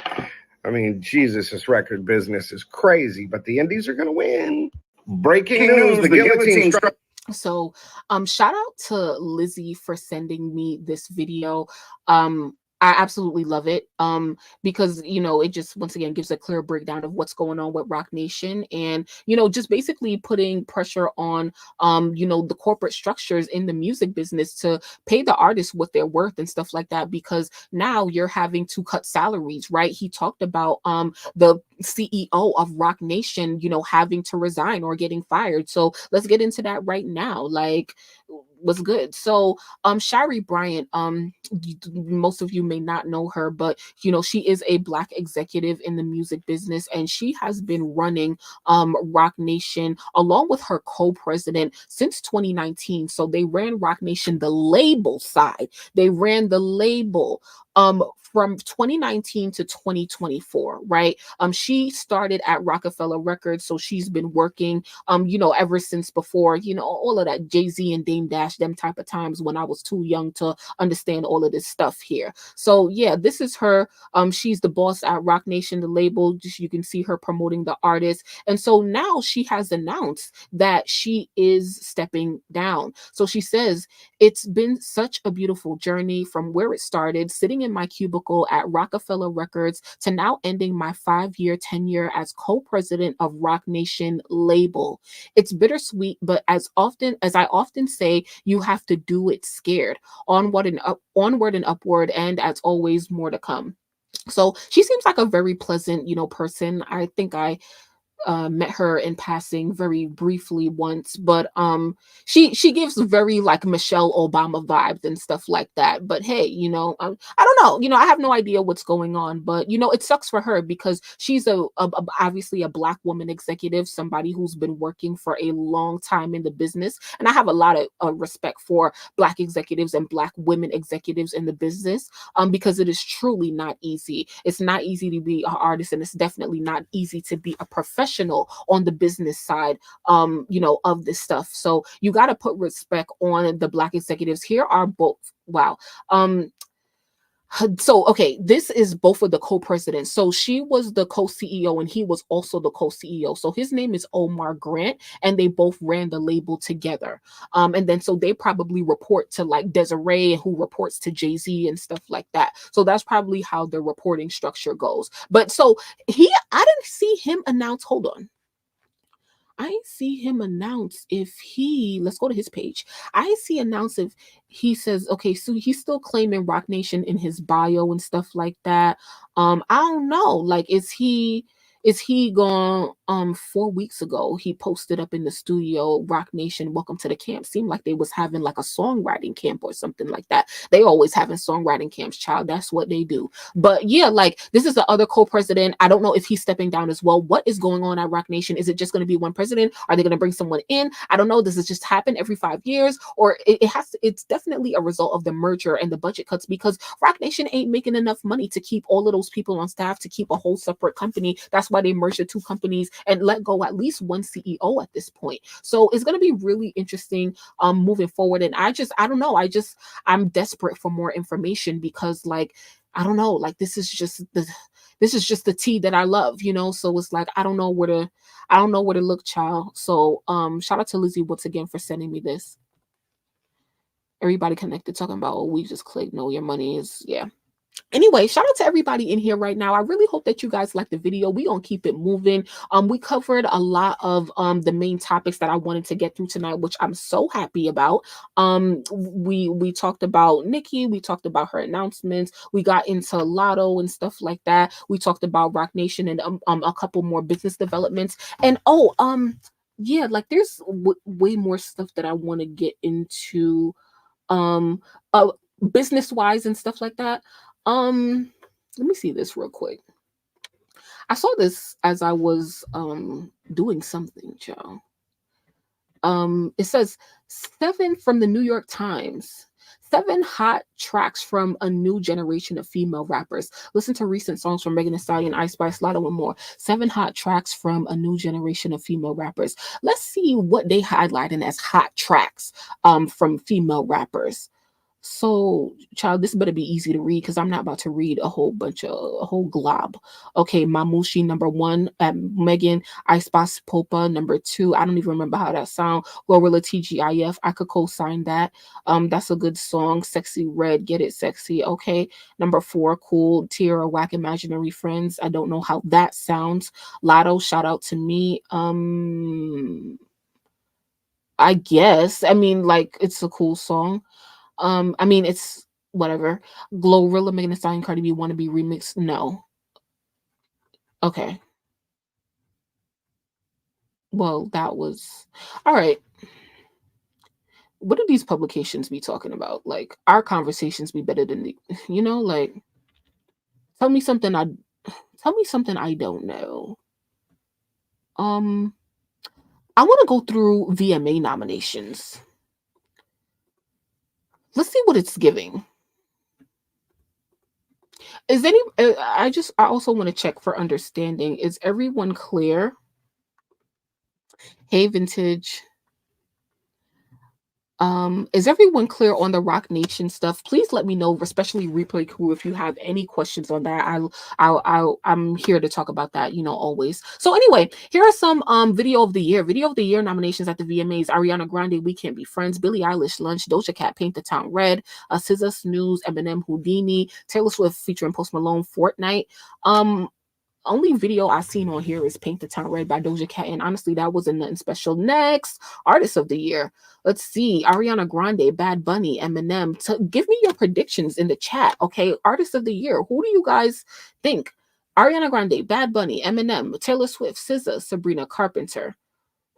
I mean, Jesus, this record business is crazy, but the indies are going to win. Breaking news, the guillotine struck. So, shout out to Lizzie for sending me this video. I absolutely love it because, it just, once again, gives a clear breakdown of what's going on with Roc Nation and, just basically putting pressure on, the corporate structures in the music business to pay the artists what they're worth and stuff like that, because now you're having to cut salaries, right? He talked about the CEO of Roc Nation, having to resign or getting fired. So let's get into that right now. Like, was good. So Shari Bryant, most of you may not know her, but she is a Black executive in the music business, and she has been running Roc Nation along with her co-president since 2019. So they ran Roc Nation, the label side. They ran the label from 2019 to 2024, right? She started at Rockefeller Records, so she's been working ever since before, all of that Jay-Z and Dame Dash, them type of times when I was too young to understand all of this stuff here. So yeah, this is her. She's the boss at Roc Nation, the label. Just you can see her promoting the artist. And so now she has announced that she is stepping down. So she says, it's been such a beautiful journey from where it started, sitting in my cubicle at Rockefeller Records, to now ending my 5-year tenure as co-president of Roc Nation label. It's bittersweet, but as I often say, you have to do it scared. Onward and upward, and as always, more to come. So she seems like a very pleasant, person. I think I met her in passing very briefly once, but she gives very like Michelle Obama vibes and stuff like that. But hey, I don't know, I have no idea what's going on, but it sucks for her because she's obviously a Black woman executive, somebody who's been working for a long time in the business, and I have a lot of respect for Black executives and Black women executives in the business, because it is truly not easy. It's not easy to be an artist, and it's definitely not easy to be a professional on the business side, of this stuff. So you got to put respect on the Black executives. Here are both. Wow. So okay, this is both of the co-presidents. So she was the co-CEO and he was also the co-CEO. So his name is Omar Grant, and they both ran the label together. And then so they probably report to like Desiree, who reports to Jay-Z and stuff like that. So that's probably how the reporting structure goes. But so I didn't see him announce. Hold on. I see him announce if let's go to his page. I see announce if he says, okay, so he's still claiming Roc Nation in his bio and stuff like that. I don't know. Like, is he gone? 4 weeks ago, he posted up in the studio, Roc Nation, welcome to the camp. Seemed like they was having like a songwriting camp or something like that. They always having songwriting camps, child. That's what they do. But yeah, like this is the other co-president. I don't know if he's stepping down as well. What is going on at Roc Nation? Is it just going to be one president? Are they going to bring someone in? I don't know. Does this just happen every 5 years, or it has to? It's definitely a result of the merger and the budget cuts, because Roc Nation ain't making enough money to keep all of those people on staff, to keep a whole separate company. That's why they merged the two companies and let go at least one CEO at this point. So it's going to be really interesting moving forward. And I don't know. I'm desperate for more information, because like, I don't know, like this is just the tea that I love, so it's like I don't know where to look, child. So shout out to Lizzie once again for sending me this. Everybody connected talking about, oh, we just clicked, no, your money is, yeah. Anyway, shout out to everybody in here right now. I really hope that you guys like the video. We gonna keep it moving. We covered a lot of the main topics that I wanted to get through tonight, which I'm so happy about. We talked about Nicki, we talked about her announcements, we got into Latto and stuff like that. We talked about Roc Nation and a couple more business developments. And yeah, like there's way more stuff that I want to get into um business wise and stuff like that. Let me see this real quick. I saw this as I was doing something, Joe. It says 7 from the New York Times. 7 hot tracks from a new generation of female rappers. Listen to recent songs from Megan Thee Stallion, Ice Spice, Latto, and more. 7 hot tracks from a new generation of female rappers. Let's see what they highlighting as hot tracks from female rappers. So, child, this better be easy to read, because I'm not about to read a whole glob. Okay, Mamushi #1 at Megan, Ice Boss Popa #2. I don't even remember how that sound. Gorilla TGIF. I could co-sign that. That's a good song. Sexy Red, Get It Sexy. Okay, #4, Cool. Tierra Whack Imaginary Friends. I don't know how that sounds. Latto, shout out to me. I guess. I mean, like, it's a cool song. I mean, it's whatever. Glorilla, Megan Thee Stallion, Cardi B, Wanna Be remix. No. Okay. Well, that was all right. what do these publications be talking about? Like, our conversations be better than the, like, tell me something I don't know. I want to go through VMA nominations. Let's see what it's giving. Is any I also want to check for understanding. Is everyone clear? Hey, Vintage. Is everyone clear on the Roc Nation stuff? Please let me know, especially replay crew, if you have any questions on that. I'm here to talk about that, always. So anyway, here are some video of the year nominations at the VMAs. Ariana Grande, We Can't Be Friends, Billie Eilish, Lunch, Doja Cat, Paint the Town Red, SZA, Snooze, Eminem, Houdini, Taylor Swift featuring Post Malone, Fortnite. Only video I've seen on here is Paint the Town Red by Doja Cat, and honestly, that wasn't nothing special. Next, Artist of the Year. Let's see. Ariana Grande, Bad Bunny, Eminem. Give me your predictions in the chat, okay? Artist of the Year. Who do you guys think? Ariana Grande, Bad Bunny, Eminem, Taylor Swift, SZA, Sabrina Carpenter.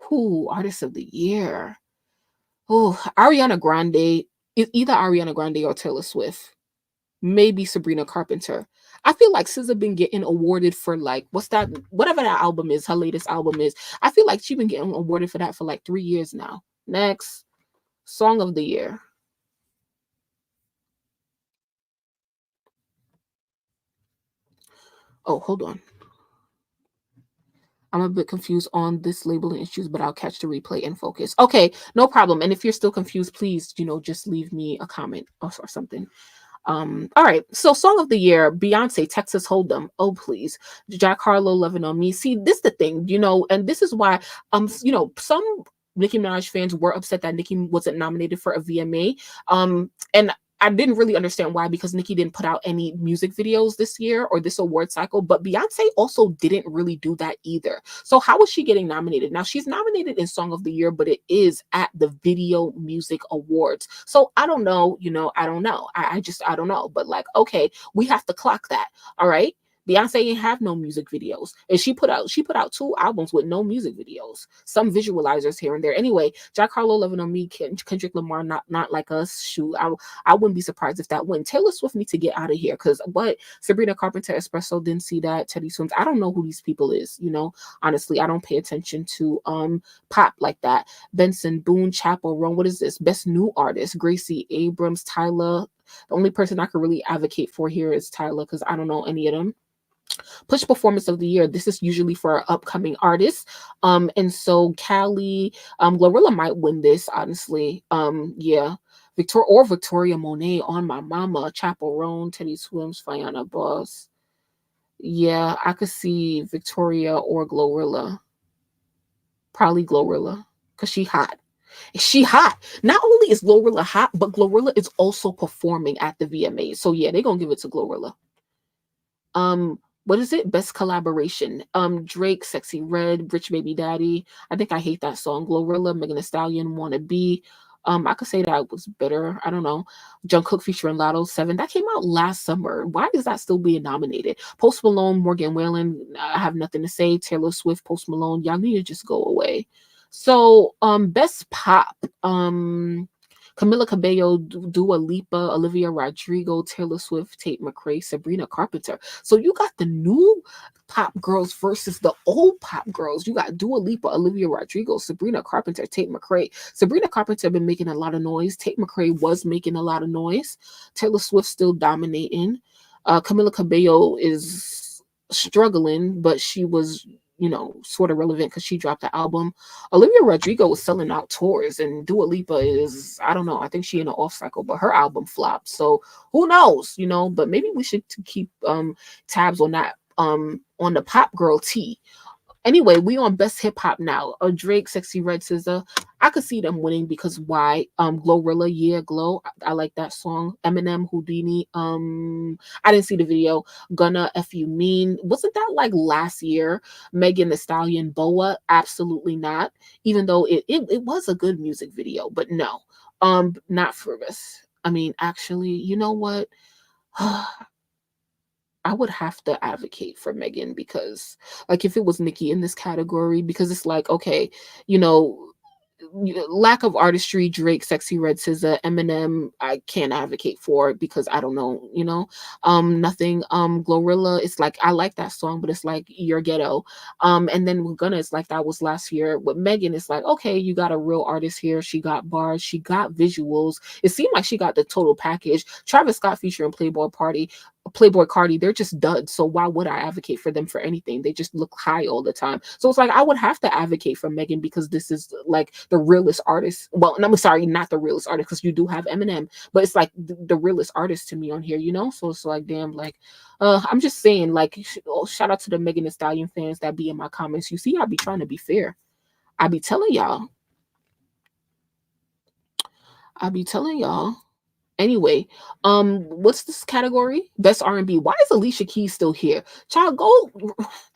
Who? Artist of the Year. Oh, Ariana Grande. Either Ariana Grande or Taylor Swift. Maybe Sabrina Carpenter. I feel like SZA been getting awarded for like whatever that album is, her latest album is. I feel like she's been getting awarded for that for like 3 years now. Next, Song of the Year. Oh, hold on. I'm a bit confused on this labeling issues, but I'll catch the replay and focus. Okay, no problem. And if you're still confused, please, just leave me a comment or something. All right, so Song of the Year, Beyonce, Texas Hold'em. Oh, please. Jack Harlow, Loving on Me. See, this is the thing, and this is why, some Nicki Minaj fans were upset that Nicki wasn't nominated for a VMA. And I didn't really understand why, because Nicki didn't put out any music videos this year or this award cycle, but Beyonce also didn't really do that either. So how is she getting nominated? Now, she's nominated in Song of the Year, but it is at the Video Music Awards. So I don't know, I don't know. I don't know. But like, okay, we have to clock that. All right. Beyonce ain't have no music videos, and she put out 2 albums with no music videos, some visualizers here and there. Anyway, Jack Harlow, Loving on Me, Kendrick Lamar, Not Like Us. Shoot, I wouldn't be surprised if that went. Taylor Swift needs to get out of here, because what? Sabrina Carpenter, Espresso, didn't see that. Teddy Swims, I don't know who these people is. Honestly, I don't pay attention to pop like that. Benson, Boone, Chapel, Roan. What is this? Best New Artist: Gracie Abrams, Tyler. The only person I could really advocate for here is Tyler, because I don't know any of them. Push Performance of the Year. This is usually for upcoming artists. And so Callie, Glorilla might win this, honestly. Yeah. Victoria Monet, On My Mama, Chapel Roan, Teddy Swims, Fiona Boss. Yeah, I could see Victoria or Glorilla. Probably Glorilla, because she hot. She hot. Not only is Glorilla hot, but Glorilla is also performing at the VMAs. So yeah, they're gonna give it to Glorilla. What is it? Best collaboration. Drake, Sexy Red, Rich Baby Daddy. I think I hate that song. Glorilla, Megan Thee Stallion, Wanna Be. I could say that was better. I don't know. Jungkook featuring Latto, 7. That came out last summer. Why is that still being nominated? Post Malone, Morgan Wallen. I have nothing to say. Taylor Swift, Post Malone. Y'all need to just go away. So, best pop. Camila Cabello, Dua Lipa, Olivia Rodrigo, Taylor Swift, Tate McRae, Sabrina Carpenter. So you got the new pop girls versus the old pop girls. You got Dua Lipa, Olivia Rodrigo, Sabrina Carpenter, Tate McRae. Sabrina Carpenter been making a lot of noise. Tate McRae was making a lot of noise. Taylor Swift still dominating. Camila Cabello is struggling, but she was sort of relevant because she dropped the album. Olivia Rodrigo was selling out tours, and Dua Lipa is, I don't know, I think she in an off cycle, but her album flopped. So who knows, but maybe we should keep tabs on that on the pop girl tea. Anyway, we on best hip hop now. Drake, Sexy Red, SZA. I could see them winning because why? Glorilla, yeah, Glow. I like that song. Eminem, Houdini. I didn't see the video. Gunna, F You Mean. Wasn't that like last year? Megan Thee Stallion, Boa. Absolutely not. Even though it was a good music video, but no. Not for us. I mean, actually, you know what? I would have to advocate for Megan, because like if it was Nicki in this category, because it's like, okay, lack of artistry. Drake, Sexy Red SZA, Eminem, I can't advocate for because I don't know, nothing. Glorilla, it's like I like that song, but it's like you're ghetto. And then with Gunna, it's like that was last year. With Megan, it's like, okay, you got a real artist here. She got bars, she got visuals. It seemed like she got the total package. Travis Scott featuring Playboy Cardi, they're just duds. So why would I advocate for them for anything? They just look high all the time. So it's like I would have to advocate for Megan because this is like the realest artist. Well, I'm sorry, not the realest artist because you do have Eminem, but it's like the realest artist to me on here, So it's like, damn, like, I'm just saying, like, shout out to the Megan Thee Stallion fans that be in my comments. You see, I be trying to be fair. I be telling y'all. Anyway, what's this category? Best R&B. Why is Alicia Keys still here? Child, go.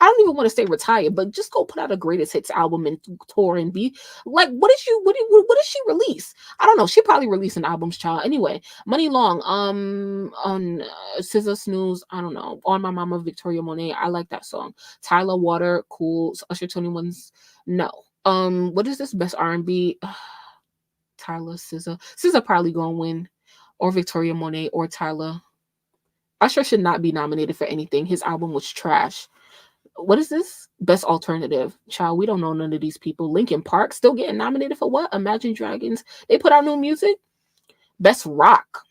I don't even want to say retire, but just go put out a greatest hits album and tour and be like, what did she release? I don't know. She probably releasing albums, child. Anyway, Money Long, on SZA Snooze. I don't know. On My Mama, Victoria Monet. I like that song. Tyler Water, cool. Usher 21's no. What is this? Best R&B? Tyler, SZA probably gonna win. Or Victoria Monet or Tyler. Usher should not be nominated for anything. His album was trash. What is this? Best alternative. Child, we don't know none of these people. Linkin Park still getting nominated for what? Imagine Dragons. They put out new music. Best rock.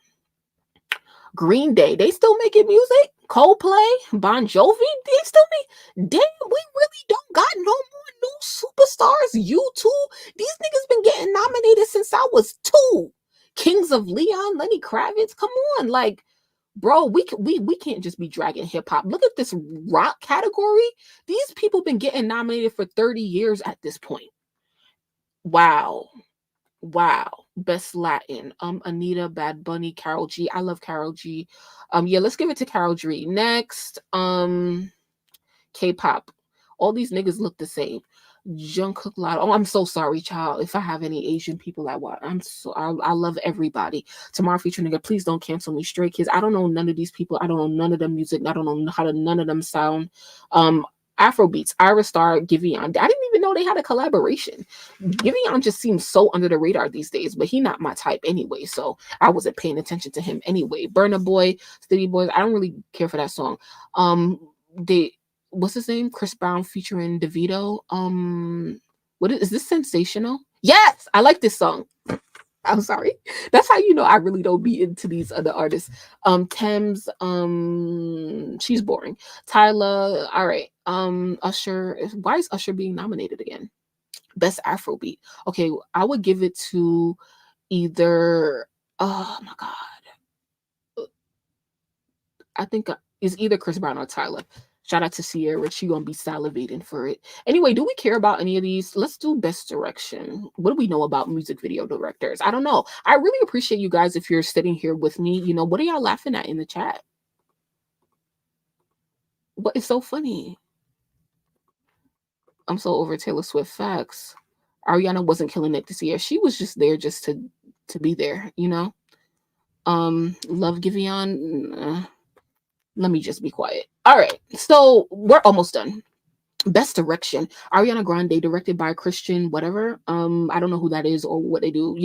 Green Day. They still making music. Coldplay. Bon Jovi. They still make. Damn, we really don't got no more new superstars. U2. These niggas been getting nominated since I was 2. Kings of Leon, Lenny Kravitz, come on, like, bro, we can't just be dragging hip hop. Look at this rock category. These people been getting nominated for 30 years at this point. Wow. Best Latin. Anita, Bad Bunny, Karol G. I love Karol G. Yeah, let's give it to Karol G. Next, K-pop. All these niggas look the same. Jungkook, Latto. Oh, I'm so sorry, child. If I have any Asian people that watch, I love everybody. Tomorrow featuring nigga, please don't cancel me. Stray Kids. I don't know none of these people. I don't know none of them music. I don't know how none of them sound. Afrobeats, Ira Star, Giveon. I didn't even know they had a collaboration. Giveon just seems so under the radar these days, but he not my type anyway, so I wasn't paying attention to him anyway. Burna Boy, City Boys. I don't really care for that song. What's his name? Chris Brown featuring DeVito. What is this? Sensational? Yes, I like this song. I'm sorry. That's how you know I really don't be into these other artists. Thames, she's boring. Tyler, all right. Usher. Why is Usher being nominated again? Best Afrobeat. Okay, I would give it to either. Oh my god. I think it's either Chris Brown or Tyler. Shout out to Sierra. She gonna be salivating for it. Anyway, do we care about any of these? Let's do best direction. What do we know about music video directors? I don't know. I really appreciate you guys if you're sitting here with me. What are y'all laughing at in the chat? What is so funny? I'm so over Taylor Swift. Facts. Ariana wasn't killing it this year. She was just there just to be there, Love Giveon. Let me just be quiet. All right, so we're almost done. Best direction. Ariana Grande, directed by Christian whatever. I don't know who that is or what they do.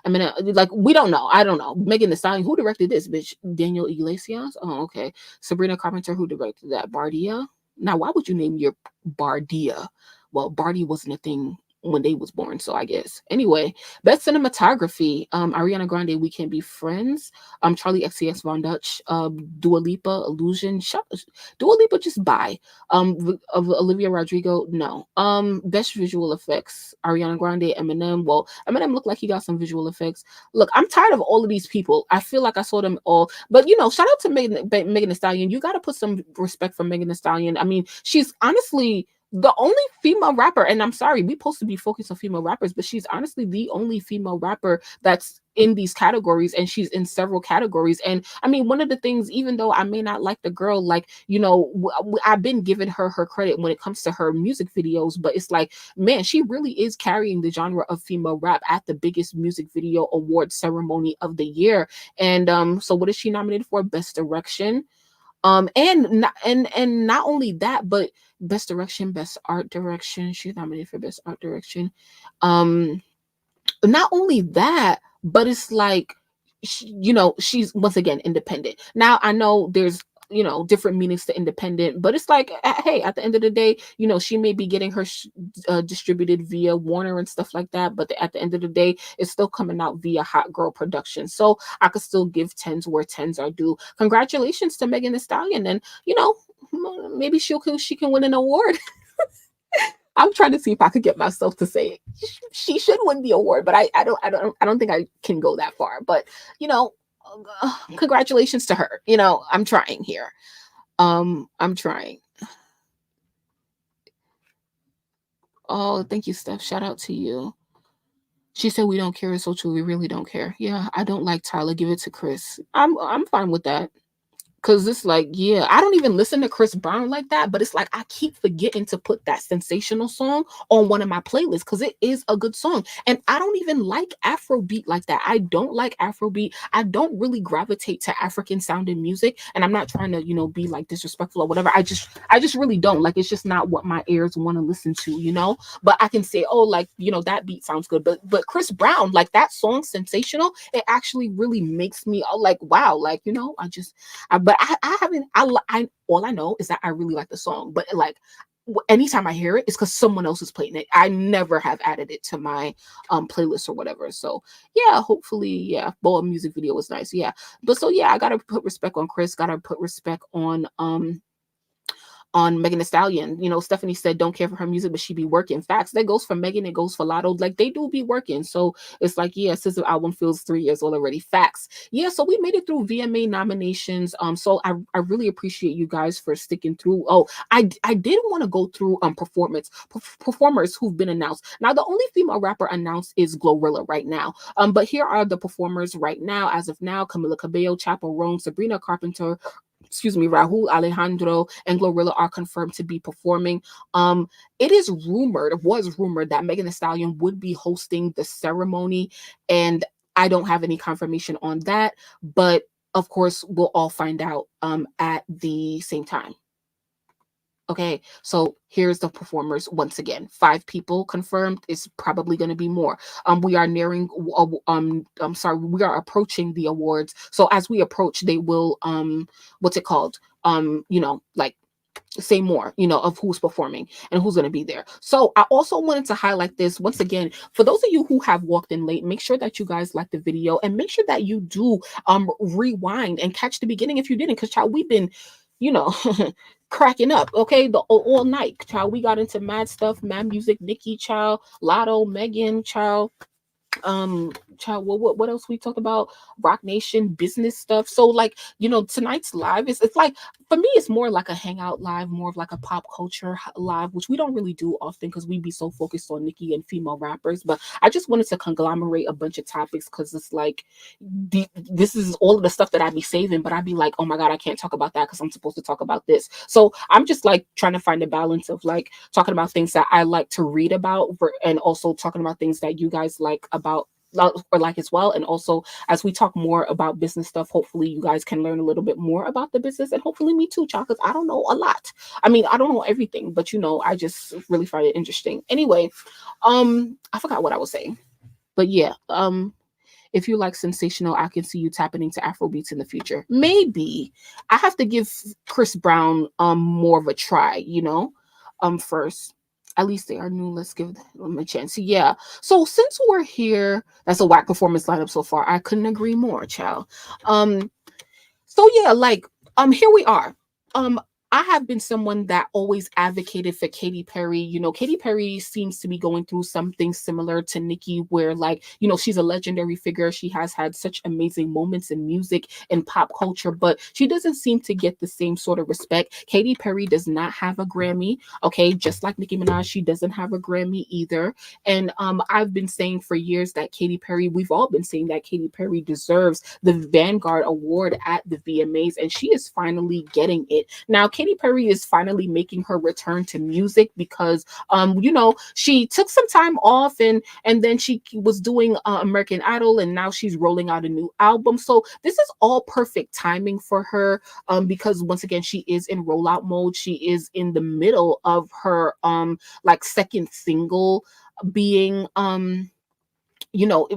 I mean, like, we don't know. I don't know. Megan Thee Stallion, who directed this bitch? Daniel Iglesias. Oh, okay. Sabrina Carpenter, who directed that? Bardia. Now, why would you name your Bardia? Well, Bardi wasn't a thing when they was born, so I guess. Anyway, best cinematography. Ariana Grande, We Can't Be Friends. Charlie XCX, Von Dutch. Dua Lipa, Illusion. Dua Lipa, just bye. Of Olivia Rodrigo, no. Best visual effects. Ariana Grande, Eminem. Well, Eminem looked like he got some visual effects. Look, I'm tired of all of these people. I feel like I saw them all, but shout out to Megan Thee Stallion. You got to put some respect for Megan Thee Stallion. I mean, she's honestly the only female rapper, and I'm sorry, we supposed to be focused on female rappers, but she's honestly the only female rapper that's in these categories, and she's in several categories. And I mean, one of the things, even though I may not like the girl, like, I've been giving her credit when it comes to her music videos, but it's like, man, she really is carrying the genre of female rap at the biggest music video award ceremony of the year. And so what is she nominated for? Best direction. And not only that, but best direction, best art direction. She's nominated for best art direction. not only that, but it's like, you know, she's once again independent. Now I know there's, you know, different meanings to independent, but it's like, hey, at the end of the day, you know, she may be getting her distributed via Warner and stuff like that, but at the end of the day, it's still coming out via Hot Girl Production. So I could still give tens where tens are due. Congratulations to Megan Thee Stallion, and you know, maybe she can win an award. I'm trying to see if I could get myself to say it. She should win the award, but I don't think I can go that far. But you know, congratulations to her. You know, I'm trying here. I'm trying. Oh, thank you, Steph. Shout out to you. She said we don't care. It's so true. We really don't care. Yeah, I don't like Tyler. Give it to Chris. I'm fine with that. Cause it's like, yeah, I don't even listen to Chris Brown like that, but it's like I keep forgetting to put that sensational song on one of my playlists because it is a good song. And I don't even like Afrobeat like that. I don't like Afrobeat. I don't really gravitate to African sounding music. And I'm not trying to, you know, be like disrespectful or whatever. I just really don't. Like it's just not what my ears want to listen to, you know? But I can say, oh, like, you know, that beat sounds good. But Chris Brown, like that song sensational, it actually really makes me like, wow, like, you know, but I haven't. I all I know is that I really like the song. But like anytime I hear it, it's because someone else is playing it. I never have added it to my playlist or whatever. So yeah, hopefully, yeah. Boa music video was nice. Yeah, but so yeah, I gotta put respect on Chris. Gotta put respect on Megan Thee Stallion. You know, Stephanie said don't care for her music, but she be working. Facts. That goes for Megan, it goes for Latto. Like they do be working. So it's like, yeah, SZA album feels 3 years old already. Facts. Yeah, so we made it through VMA nominations. So I really appreciate you guys for sticking through. Oh, I did want to go through performers who've been announced. Now the only female rapper announced is Glorilla right now. But here are the performers right now, as of now: Camila Cabello, Chappell Roan, Sabrina Carpenter, Rahul Alejandro, and Glorilla are confirmed to be performing. It was rumored that Megan Thee Stallion would be hosting the ceremony, and I don't have any confirmation on that, but of course we'll all find out at the same time. Okay, so here's the performers once again. 5 people confirmed. It's probably going to be more. We are nearing. I'm sorry. We are approaching the awards. So as we approach, they will. What's it called? You know, like say more, you know, of who's performing and who's going to be there. So I also wanted to highlight this once again for those of you who have walked in late. Make sure that you guys like the video and make sure that you do rewind and catch the beginning if you didn't, because child, we've been, you know, cracking up, okay, the all night, child. We got into mad stuff, mad music, Nicki, child, Latto, Megan, child, child, what else we talked about? Roc Nation, business stuff. So like, you know, tonight's live is, it's like, for me it's more like a hangout live, more of like a pop culture live, which we don't really do often because we be so focused on Nicki and female rappers. But I just wanted to conglomerate a bunch of topics because it's like this is all of the stuff that I'd be saving, but I'd be like, oh my god, I can't talk about that because I'm supposed to talk about this. So I'm just like trying to find a balance of like talking about things that I like to read about and also talking about things that you guys like about or like as well. And also as we talk more about business stuff, hopefully you guys can learn a little bit more about the business, and hopefully me too, child, because I don't know a lot. I mean, I don't know everything, but you know, I just really find it interesting. Anyway, I forgot what I was saying, but yeah, if you like sensational, I can see you tapping into Afro beats in the future. Maybe I have to give Chris Brown more of a try, you know, first. At least they are new. Let's give them a chance. Yeah. So since we're here, that's a whack performance lineup so far. I couldn't agree more, child. So yeah, like here we are. I have been someone that always advocated for Katy Perry. You know, Katy Perry seems to be going through something similar to Nicki, where like, you know, she's a legendary figure. She has had such amazing moments in music and pop culture, but she doesn't seem to get the same sort of respect. Katy Perry does not have a Grammy. Okay, just like Nicki Minaj, she doesn't have a Grammy either. And I've been saying for years that Katy Perry, we've all been saying that Katy Perry deserves the Vanguard Award at the VMAs, and she is finally getting it. Now, Katy Perry is finally making her return to music because, you know, she took some time off and then she was doing American Idol, and now she's rolling out a new album. So this is all perfect timing for her because once again, she is in rollout mode. She is in the middle of her like second single being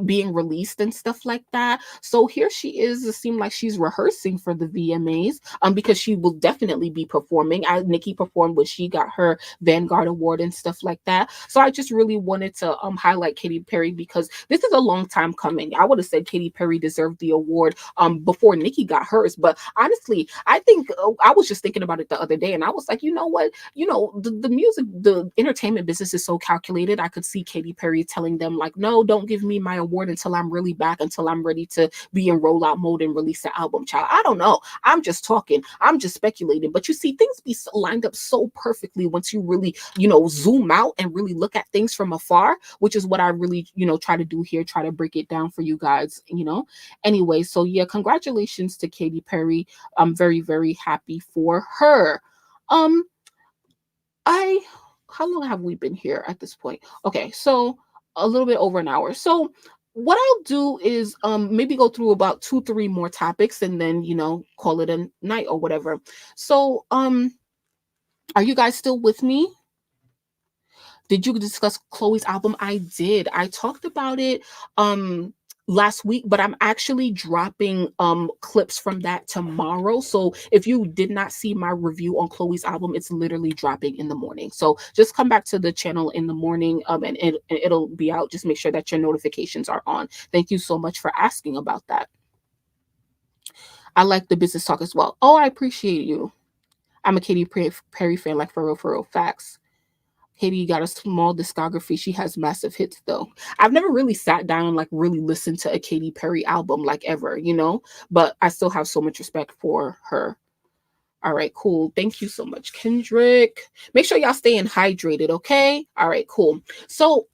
being released and stuff like that. So here she is. It seemed like she's rehearsing for the VMAs, because she will definitely be performing. Nicki performed when she got her Vanguard Award and stuff like that. So I just really wanted to highlight Katy Perry, because this is a long time coming. I would have said Katy Perry deserved the award before Nicki got hers. But honestly, I think I was just thinking about it the other day, and I was like, you know what? The music, the entertainment business is so calculated. I could see Katy Perry telling them like, no, don't give me my award until I'm really back, until I'm ready to be in rollout mode and release the album, child. I don't know. I'm just talking. I'm just speculating. But you see, things be lined up so perfectly once you really, zoom out and really look at things from afar, which is what I really, try to do here, try to break it down for you guys, Anyway, so yeah, congratulations to Katy Perry. I'm very, very happy for her. How long have we been here at this point? Okay, so a little bit over an hour. So what I'll do is maybe go through about 2-3 more topics and then call it a night or whatever. So are you guys still with me? Did you discuss Chloe's album? I did. I talked about it last week, but I'm actually dropping clips from that tomorrow. So if you did not see my review on Chloe's album, it's literally dropping in the morning. So just come back to the channel in the morning and it'll be out. Just make sure that your notifications are on. Thank you so much for asking about that. I like the business talk as well. Oh, I appreciate you. I'm a Katy Perry fan, like for real, facts. Katy got a small discography. She has massive hits though. I've never really sat down and like really listened to a Katy Perry album like ever, but I still have so much respect for her. All right, cool. Thank you so much, Kendrick. Make sure y'all staying hydrated, okay? All right, cool. So,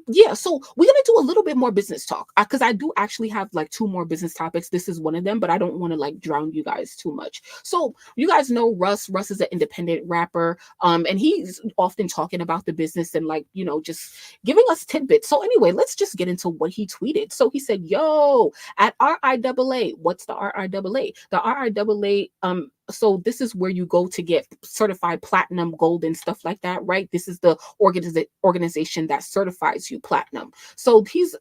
yeah, so we're gonna do a little bit more business talk because I do actually have like 2 more business topics. This is one of them, but I don't want to like drown you guys too much. So you guys know Russ. Russ is an independent rapper, and he's often talking about the business and like just giving us tidbits. So anyway, let's just get into what he tweeted. So he said, "Yo, at RIAA, what's the RIAA? The RIAA, so this is where you go to get certified platinum, gold, and stuff like that, right? This is the organization that certifies you platinum. So he's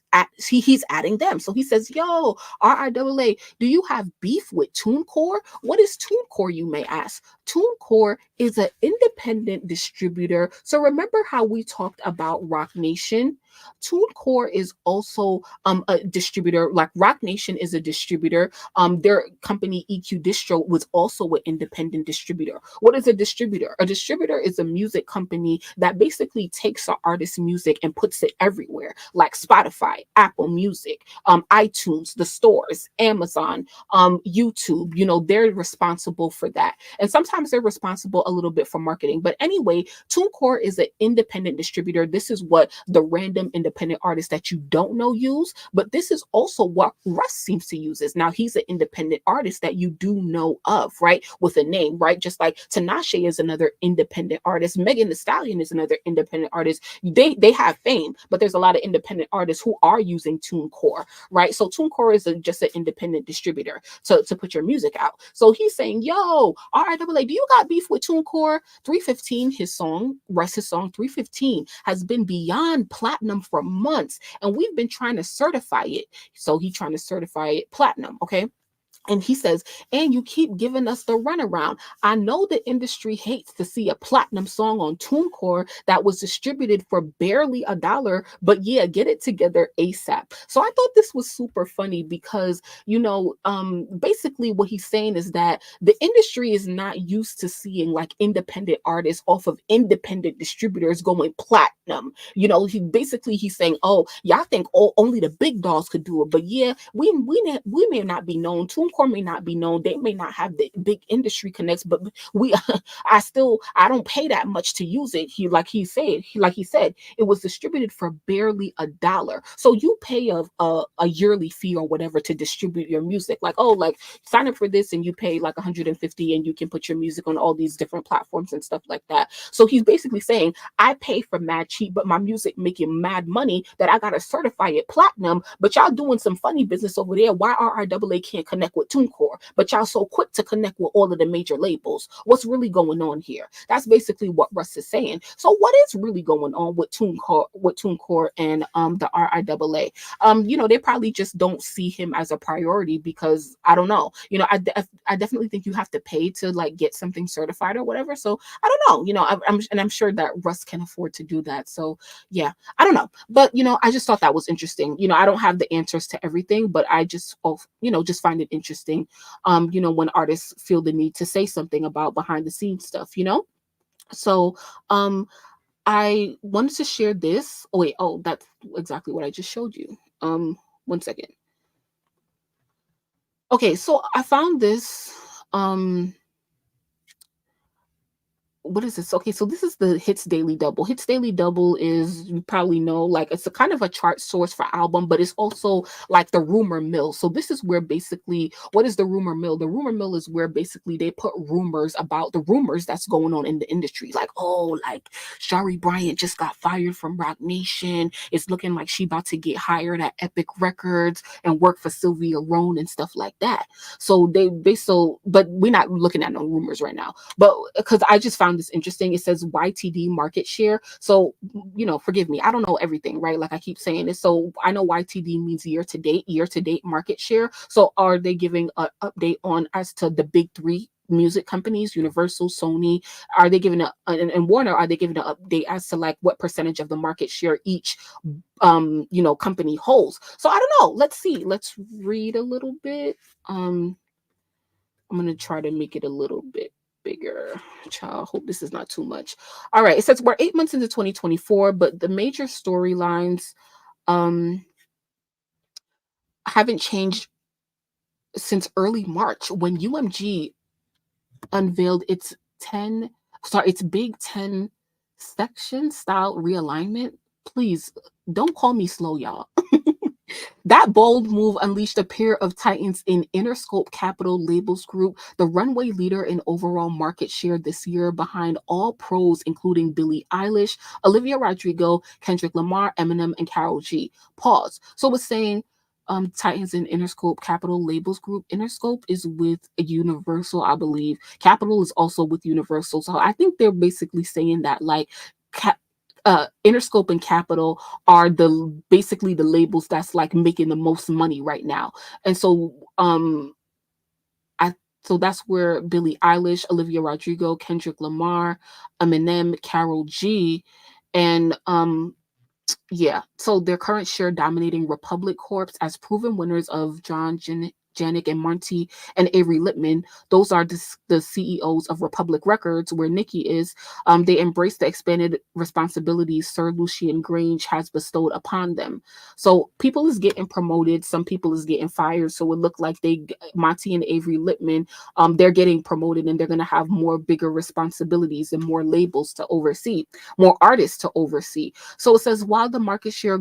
adding them. So he says, yo, RIAA, do you have beef with TuneCore? What is TuneCore, you may ask? TuneCore is an independent distributor. So remember how we talked about Roc Nation? TuneCore is also a distributor. Like Roc Nation is a distributor. Their company EQ Distro was also an independent distributor. What is a distributor? A distributor is a music company that basically takes an artist's music and puts it everywhere, like Spotify, Apple Music, iTunes, the stores, Amazon, YouTube. They're responsible for that. And sometimes they're responsible a little bit for marketing. But anyway, TuneCore is an independent distributor. This is what the random independent artists that you don't know use, but this is also what Russ seems to use. Now he's an independent artist that you do know of, right? With a name, right? Just like Tinashe is another independent artist. Megan Thee Stallion is another independent artist. They have fame, but there's a lot of independent artists who are using TuneCore, right? So TuneCore is just an independent distributor to put your music out. So he's saying, yo, RIAA, do you got beef with TuneCore? 315, Russ's song 315 has been beyond platinum for months, and we've been trying to certify it. So he's trying to certify it platinum, okay? And he says, and you keep giving us the runaround. I know the industry hates to see a platinum song on TuneCore that was distributed for barely $1, but yeah, get it together ASAP. So I thought this was super funny because, basically what he's saying is that the industry is not used to seeing like independent artists off of independent distributors going platinum. He's saying, oh, y'all think only the big dogs could do it, but yeah, we may not be known. TuneCore may not be known. They may not have the big industry connects, but I don't pay that much to use it. He said, it was distributed for barely $1. So you pay a yearly fee or whatever to distribute your music. Like, oh, like sign up for this and you pay like $150 and you can put your music on all these different platforms and stuff like that. So he's basically saying, I pay for mad cheap, but my music making mad money that I gotta certify it platinum, but y'all doing some funny business over there. Why RIAA can't connect with with TuneCore, but y'all so quick to connect with all of the major labels. What's really going on here? That's basically what Russ is saying. So what is really going on with TuneCore and the RIAA? They probably just don't see him as a priority because I don't know. I definitely think you have to pay to like get something certified or whatever. So I don't know. I'm sure that Russ can afford to do that. So yeah, I don't know. But I just thought that was interesting. I don't have the answers to everything, but I just just find it interesting. When artists feel the need to say something about behind the scenes stuff. So I wanted to share this. Oh wait, that's exactly what I just showed you. 1 second. Okay, so I found this. What is this? Okay, so this is the Hits Daily Double. Hits Daily Double is, you probably know, like it's a kind of a chart source for album, but it's also like the rumor mill. So this is where basically, what is the rumor mill? The rumor mill is where basically they put rumors about the rumors that's going on in the industry. Like, like Shari Bryant just got fired from Roc Nation. It's looking like she about to get hired at Epic Records and work for Sylvia Rhone and stuff like that. So but we're not looking at no rumors right now. But because I just found this interesting. It says YTD market share. So, forgive me, I don't know everything, right? Like I keep saying this. So I know YTD means year to date market share. So are they giving an update on as to the big three music companies, Universal, Sony? Are they giving and Warner, are they giving an update as to like what percentage of the market share each company holds? So I don't know. Let's see. Let's read a little bit. I'm going to try to make it a little bit bigger. Child, hope this is not too much. All right, it says we're 8 months into 2024, but the major storylines haven't changed since early March when UMG unveiled its Big 10 section style realignment. Please don't call me slow, y'all. That bold move unleashed a pair of titans in Interscope Capital Labels Group, the runway leader in overall market share this year behind all pros, including Billie Eilish, Olivia Rodrigo, Kendrick Lamar, Eminem, and Karol G. Pause. So it's saying titans in Interscope Capital Labels Group. Interscope is with Universal, I believe. Capital is also with Universal. So I think they're basically saying that like Interscope and Capital are basically the labels that's like making the most money right now. And so so that's where Billie Eilish, Olivia Rodrigo, Kendrick Lamar, Eminem, Karol G, and so their current share dominating Republic Corps as proven winners of John Janik and Monty and Avery Lippman. Those are the CEOs of Republic Records, where Nicki is. They embrace the expanded responsibilities Sir Lucian Grange has bestowed upon them. So people is getting promoted, some people is getting fired. So it looked like Monty and Avery Lippman, they're getting promoted and they're going to have more bigger responsibilities and more labels to oversee, more artists to oversee. So it says while the market share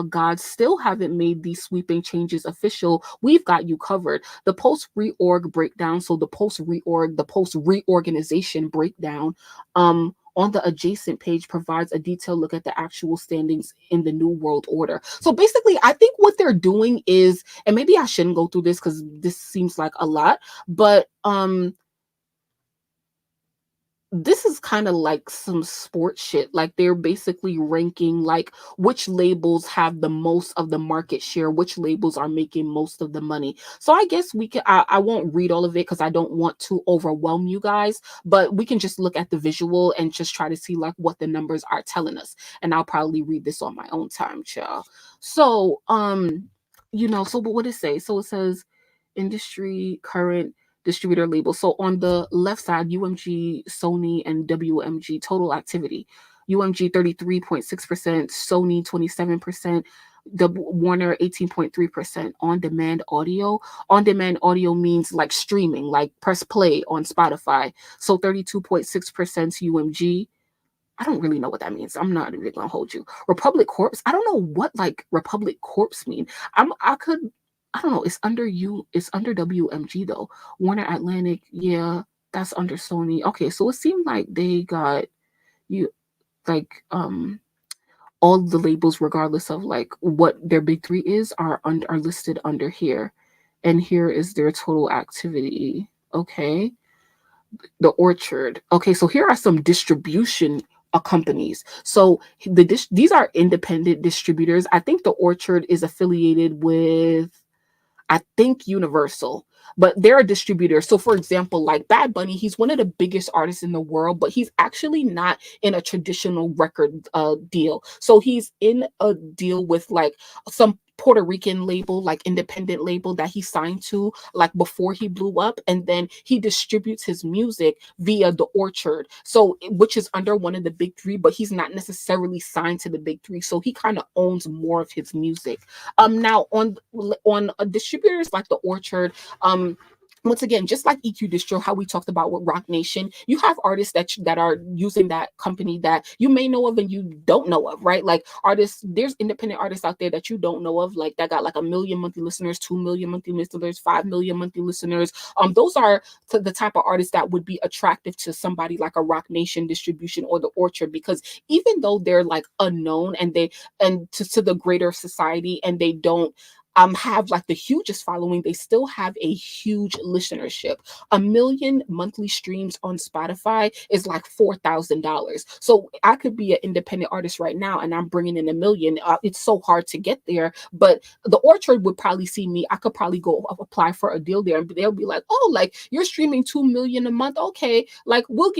gods still haven't made these sweeping changes official, we've got you covered. The post-reorg breakdown, so the post-reorganization breakdown on the adjacent page provides a detailed look at the actual standings in the New World Order. So basically, I think what they're doing is, and maybe I shouldn't go through this because this seems like a lot, but this is kind of like some sports shit. Like they're basically ranking like which labels have the most of the market share, which labels are making most of the money. So I guess I won't read all of it because I don't want to overwhelm you guys, but we can just look at the visual and just try to see like what the numbers are telling us. And I'll probably read this on my own time, child. So, so what would it say? So it says industry current distributor label. So on the left side, UMG, Sony, and WMG total activity. UMG 33.6%, Sony 27%, Warner 18.3%. On demand audio. On demand audio means like streaming, like press play on Spotify. So 32.6% UMG. I don't really know what that means. I'm not really gonna hold you. Republic Corps. I don't know what like Republic Corps mean. I don't know. It's under WMG though. Warner Atlantic, yeah, that's under Sony. Okay, so it seemed like they got you like all the labels, regardless of like what their big three is, are listed under here. And here is their total activity. Okay. The Orchard. Okay, so here are some distribution companies. So these are independent distributors. I think the Orchard is affiliated with, I think, Universal, but they're a distributor. So, for example, like Bad Bunny, he's one of the biggest artists in the world, but he's actually not in a traditional record deal. So he's in a deal with like some Puerto Rican label, like independent label that he signed to like before he blew up, and then he distributes his music via the Orchard. So which is under one of the big three, but he's not necessarily signed to the big three. So he kind of owns more of his music. Now on distributors like the Orchard, once again, just like EQ Distro, how we talked about with Roc Nation, you have artists that are using that company that you may know of and you don't know of, right? Like artists, there's independent artists out there that you don't know of, like that got like 1 million monthly listeners, 2 million monthly listeners, 5 million monthly listeners. Those are the type of artists that would be attractive to somebody like a Roc Nation distribution or the Orchard, because even though they're like unknown and to the greater society, and they don't have like the hugest following, they still have a huge listenership. 1 million monthly streams on Spotify is like $4,000. So I could be an independent artist right now and I'm bringing in 1 million. It's so hard to get there, but the Orchard would probably see me. I could probably go apply for a deal there, and they'll be like, "Oh, like you're streaming 2 million a month. Okay, like we'll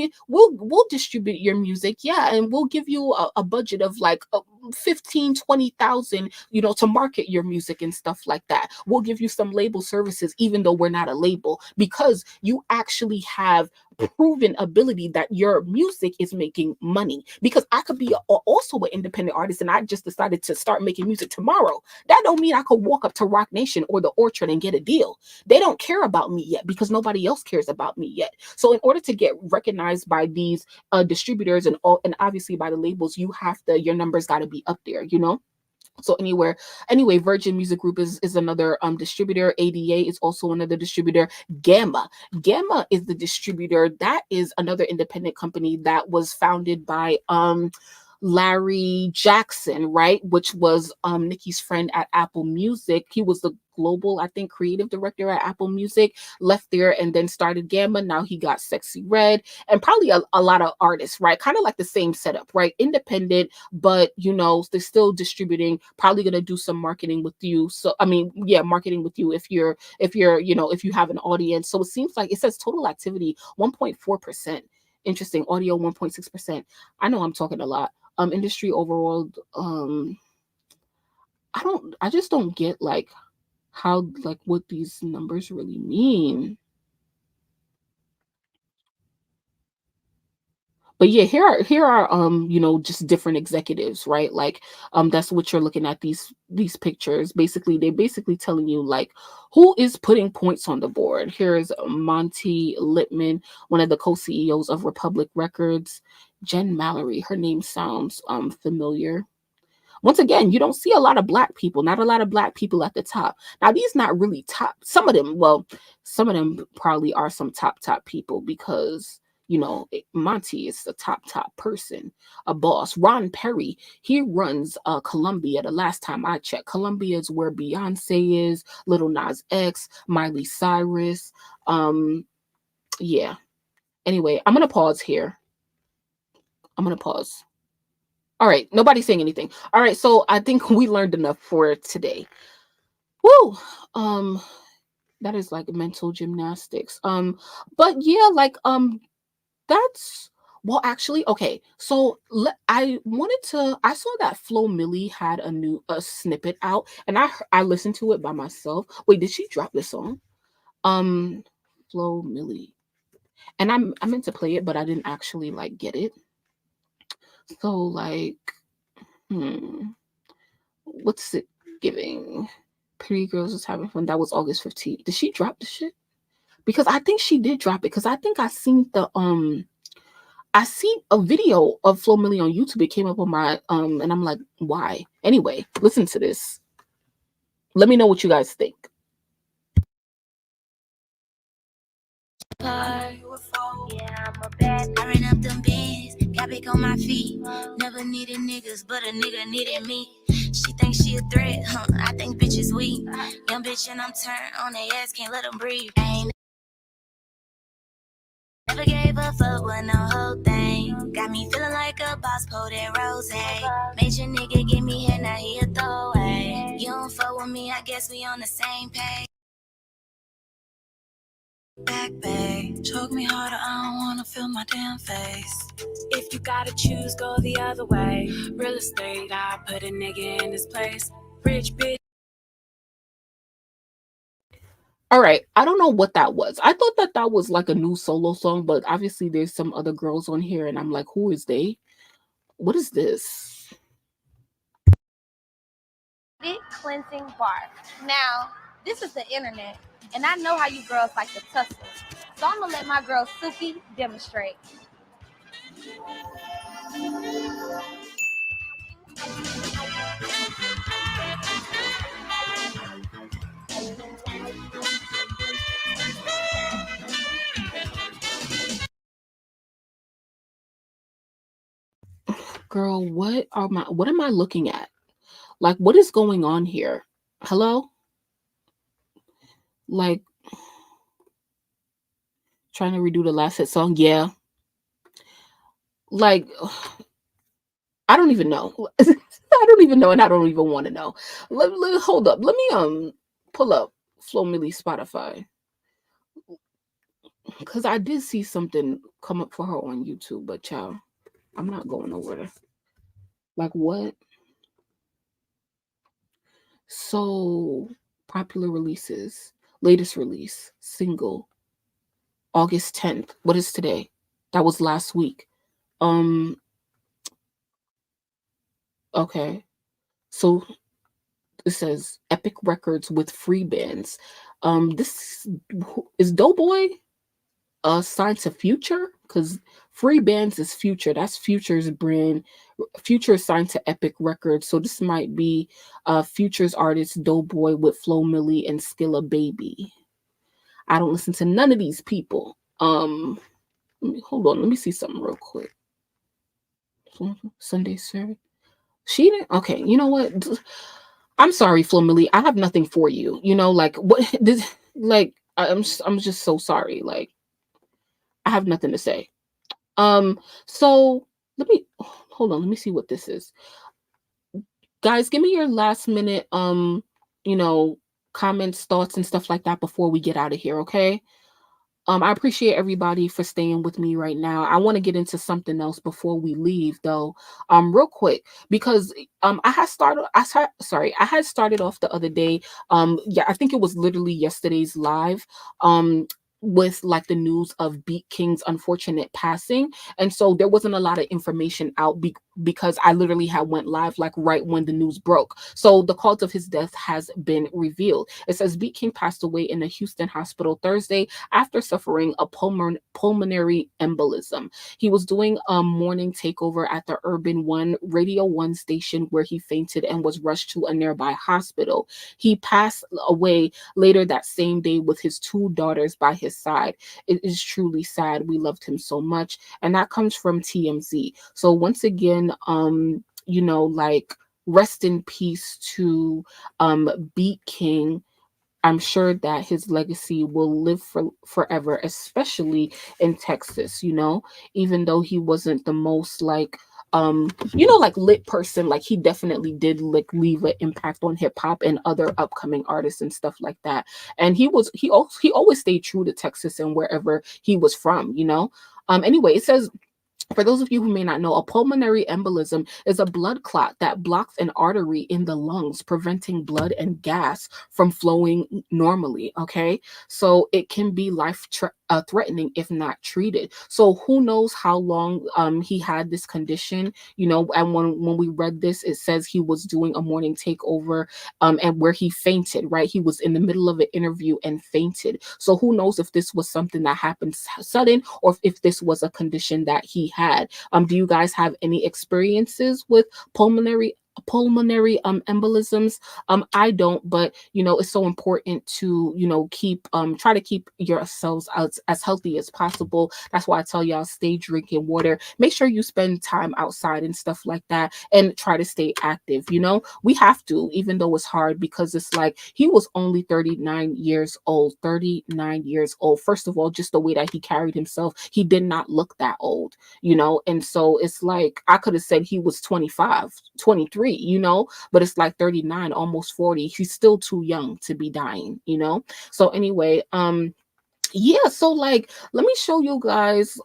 distribute your music, yeah, and we'll give you a budget of like 15,000-20,000, to market your music and stuff like that. We'll give you some label services, even though we're not a label, because you actually have proven ability that your music is making money. Because I could be also an independent artist and I just decided to start making music tomorrow. That don't mean I could walk up to Roc Nation or the Orchard and get a deal. They don't care about me yet because nobody else cares about me yet. So in order to get recognized by these distributors and obviously by the labels, your numbers got to be up there, So anyway, Virgin Music Group is another distributor. ADA is also another distributor. Gamma is the distributor. That is another independent company that was founded by Larry Jackson, right? Which was Nicki's friend at Apple Music. He was the global, I think, creative director at Apple Music, left there and then started Gamma. Now he got Sexy Red and probably a lot of artists, right? Kind of like the same setup, right? Independent, but they're still distributing, probably going to do some marketing with you. So, marketing with you if you have an audience. So it seems like it says total activity 1.4%. Interesting. Audio 1.6%. I know I'm talking a lot. Industry overall, I just don't get like how, like, what these numbers really mean. But yeah, here are just different executives, right? Like that's what you're looking at, these pictures. Basically, they're basically telling you like who is putting points on the board. Here's Monty Littman, one of the co-CEOs of Republic Records. Jen Mallory, her name sounds familiar. Once again, you don't see a lot of Black people, not a lot of Black people at the top. Now, these not really top. Some of them probably are some top people because, Monty is the top person, a boss. Ron Perry, he runs Columbia. The last time I checked, Columbia is where Beyonce is, Lil Nas X, Miley Cyrus. Yeah. Anyway, I'm going to pause here. All right, nobody's saying anything. All right, so I think we learned enough for today. Woo! That is like mental gymnastics. But yeah, like that's actually, okay. So I saw that Flo Milli had a snippet out, and I listened to it by myself. Wait, did she drop this song? Flo Milli, and I meant to play it, but I didn't actually like get it. So like, what's it giving? Pretty Girls is Having Fun. That was August 15th. Did she drop the shit? Because I think she did drop it. Because I think I seen a video of Flo Milli on YouTube. It came up on my and I'm like, why? Anyway, listen to this. Let me know what you guys think. Yeah, I'm a bad. I ran up them bands, got back on my feet. Never needed niggas, but a nigga needed me. She think she a threat, huh? I think bitches weak. Young bitch and I'm turned on their ass, can't let them breathe. Ain't never gave a fuck with no whole thing. Got me feeling like a boss, pulled that rose. Major nigga give me head, now he a throwaway. You don't fuck with me, I guess we on the same page. Back bay, choke me harder, I don't wanna feel my damn face. If you gotta choose, go the other way. Real estate, I put a nigga in his place. Rich bitch. All right, I don't know what that was. I thought that that was like a new solo song, but obviously there's some other girls on here, and I'm like, who is they? What is this? Cleansing bar. Now, this is the internet, and I know how you girls like to tussle. So I'm gonna let my girl Suki demonstrate. Girl, what am I looking at? Like, what is going on here? Hello? Like, trying to redo the last hit song? Yeah. Like, I don't even know. I don't even know, and I don't even want to know. Hold up. Let me pull up Flo Milli Spotify, because I did see something come up for her on YouTube, but child, I'm not going over there. Like, what? So, popular releases. Latest release, single, August 10th. What is today? That was last week. Okay. So it says Epic Records with free bands. This is Doughboy signed to Future, because free bands is Future. That's Future's brand. Future is signed to Epic Records, so this might be Future's artist Doughboy with Flo Milli and Skilla Baby. I don't listen to none of these people. Hold on, let me see something real quick. Sunday service. She didn't. Okay, you know what? I'm sorry, Flo Milli. I have nothing for you. You know, like what? This, like, I'm just so sorry. Like, I have nothing to say. So let me hold on. Let me see what this is, guys. Give me your last minute, you know, comments, thoughts, and stuff like that before we get out of here. Okay. I appreciate everybody for staying with me right now. I want to get into something else before we leave, though, real quick, because I had started off the other day. Yeah, I think it was literally yesterday's live. With like the news of BeatKing's unfortunate passing, and so there wasn't a lot of information out because I literally had went live like right when the news broke. So the cause of his death has been revealed. It says BeatKing passed away in a Houston hospital Thursday after suffering a pulmonary embolism. He was doing a morning takeover at the Urban One Radio 1 station where he fainted and was rushed to a nearby hospital. He passed away later that same day with his two daughters by his side. It is truly sad. We loved him so much. And that comes from TMZ. So once again, you know, like, rest in peace to BeatKing. I'm sure that his legacy will live forever, especially in Texas, you know, even though he wasn't the most like, you know, like lit person, like he definitely did like leave an impact on hip hop and other upcoming artists and stuff like that. And he always stayed true to Texas and wherever he was from, you know. Anyway, it says, for those of you who may not know, a pulmonary embolism is a blood clot that blocks an artery in the lungs, preventing blood and gas from flowing normally. Okay, so it can be life-threatening if not treated. So who knows how long he had this condition? You know, and when we read this, it says he was doing a morning takeover, and where he fainted. Right, he was in the middle of an interview and fainted. So who knows if this was something that happened sudden or if this was a condition that he had. Do you guys have any experiences with pulmonary pulmonary embolisms. I don't, but you know, it's so important to, you know, keep try to keep yourselves as healthy as possible. That's why I tell y'all, stay drinking water. Make sure you spend time outside and stuff like that, and try to stay active. You know, we have to, even though it's hard, because it's like he was only 39 years old. 39 years old. First of all, just the way that he carried himself, he did not look that old, you know. And so it's like I could have said he was 25, 23, you know, but it's like 39, almost 40. He's still too young to be dying, you know. So anyway, yeah, so like let me show you guys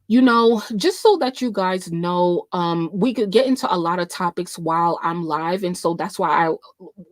you know, just so that you guys know, we could get into a lot of topics while I'm live. And so that's why I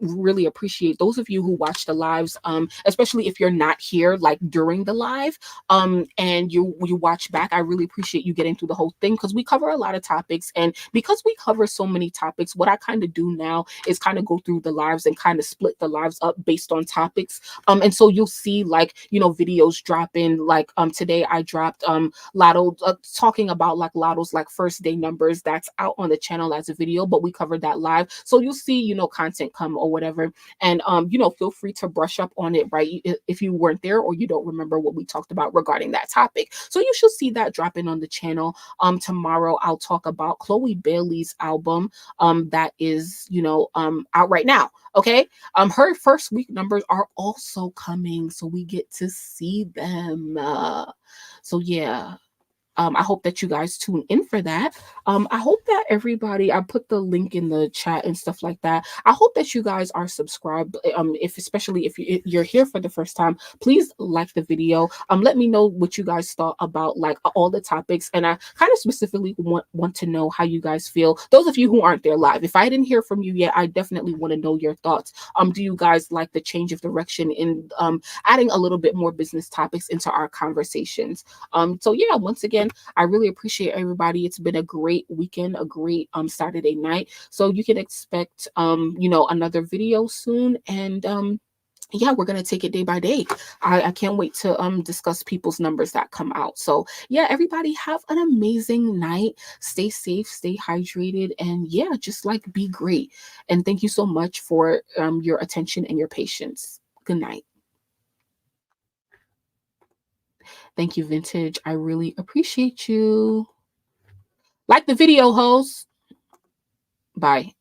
really appreciate those of you who watch the lives, especially if you're not here like during the live, and you watch back. I really appreciate you getting through the whole thing, because we cover a lot of topics. And because we cover so many topics, what I kind of do now is kind of go through the lives and kind of split the lives up based on topics. And so you'll see, like, you know, videos dropping, like today I dropped Latto, talking about like Latto's like first day numbers. That's out on the channel as a video, but we covered that live. So you'll see, you know, content come or whatever. And you know, feel free to brush up on it, right? If you weren't there or you don't remember what we talked about regarding that topic. So you should see that dropping on the channel. Tomorrow I'll talk about Chloe Bailey's album that is, you know, out right now. Okay. Her first week numbers are also coming, so we get to see them. So yeah. I hope that you guys tune in for that. I hope that everybody, I put the link in the chat and stuff like that. I hope that you guys are subscribed. Especially if you're here for the first time, please like the video. Let me know what you guys thought about like all the topics, and I kind of specifically want to know how you guys feel. Those of you who aren't there live, if I didn't hear from you yet, I definitely want to know your thoughts. Do you guys like the change of direction in adding a little bit more business topics into our conversations? So yeah, once again, I really appreciate everybody. It's been a great weekend, a great Saturday night. So you can expect you know, another video soon. And yeah, we're gonna take it day by day. I can't wait to discuss people's numbers that come out. So yeah, everybody have an amazing night. Stay safe, stay hydrated, and yeah, just like be great. And thank you so much for your attention and your patience. Good night. Thank you, Vintage. I really appreciate you. Like the video, hoes. Bye.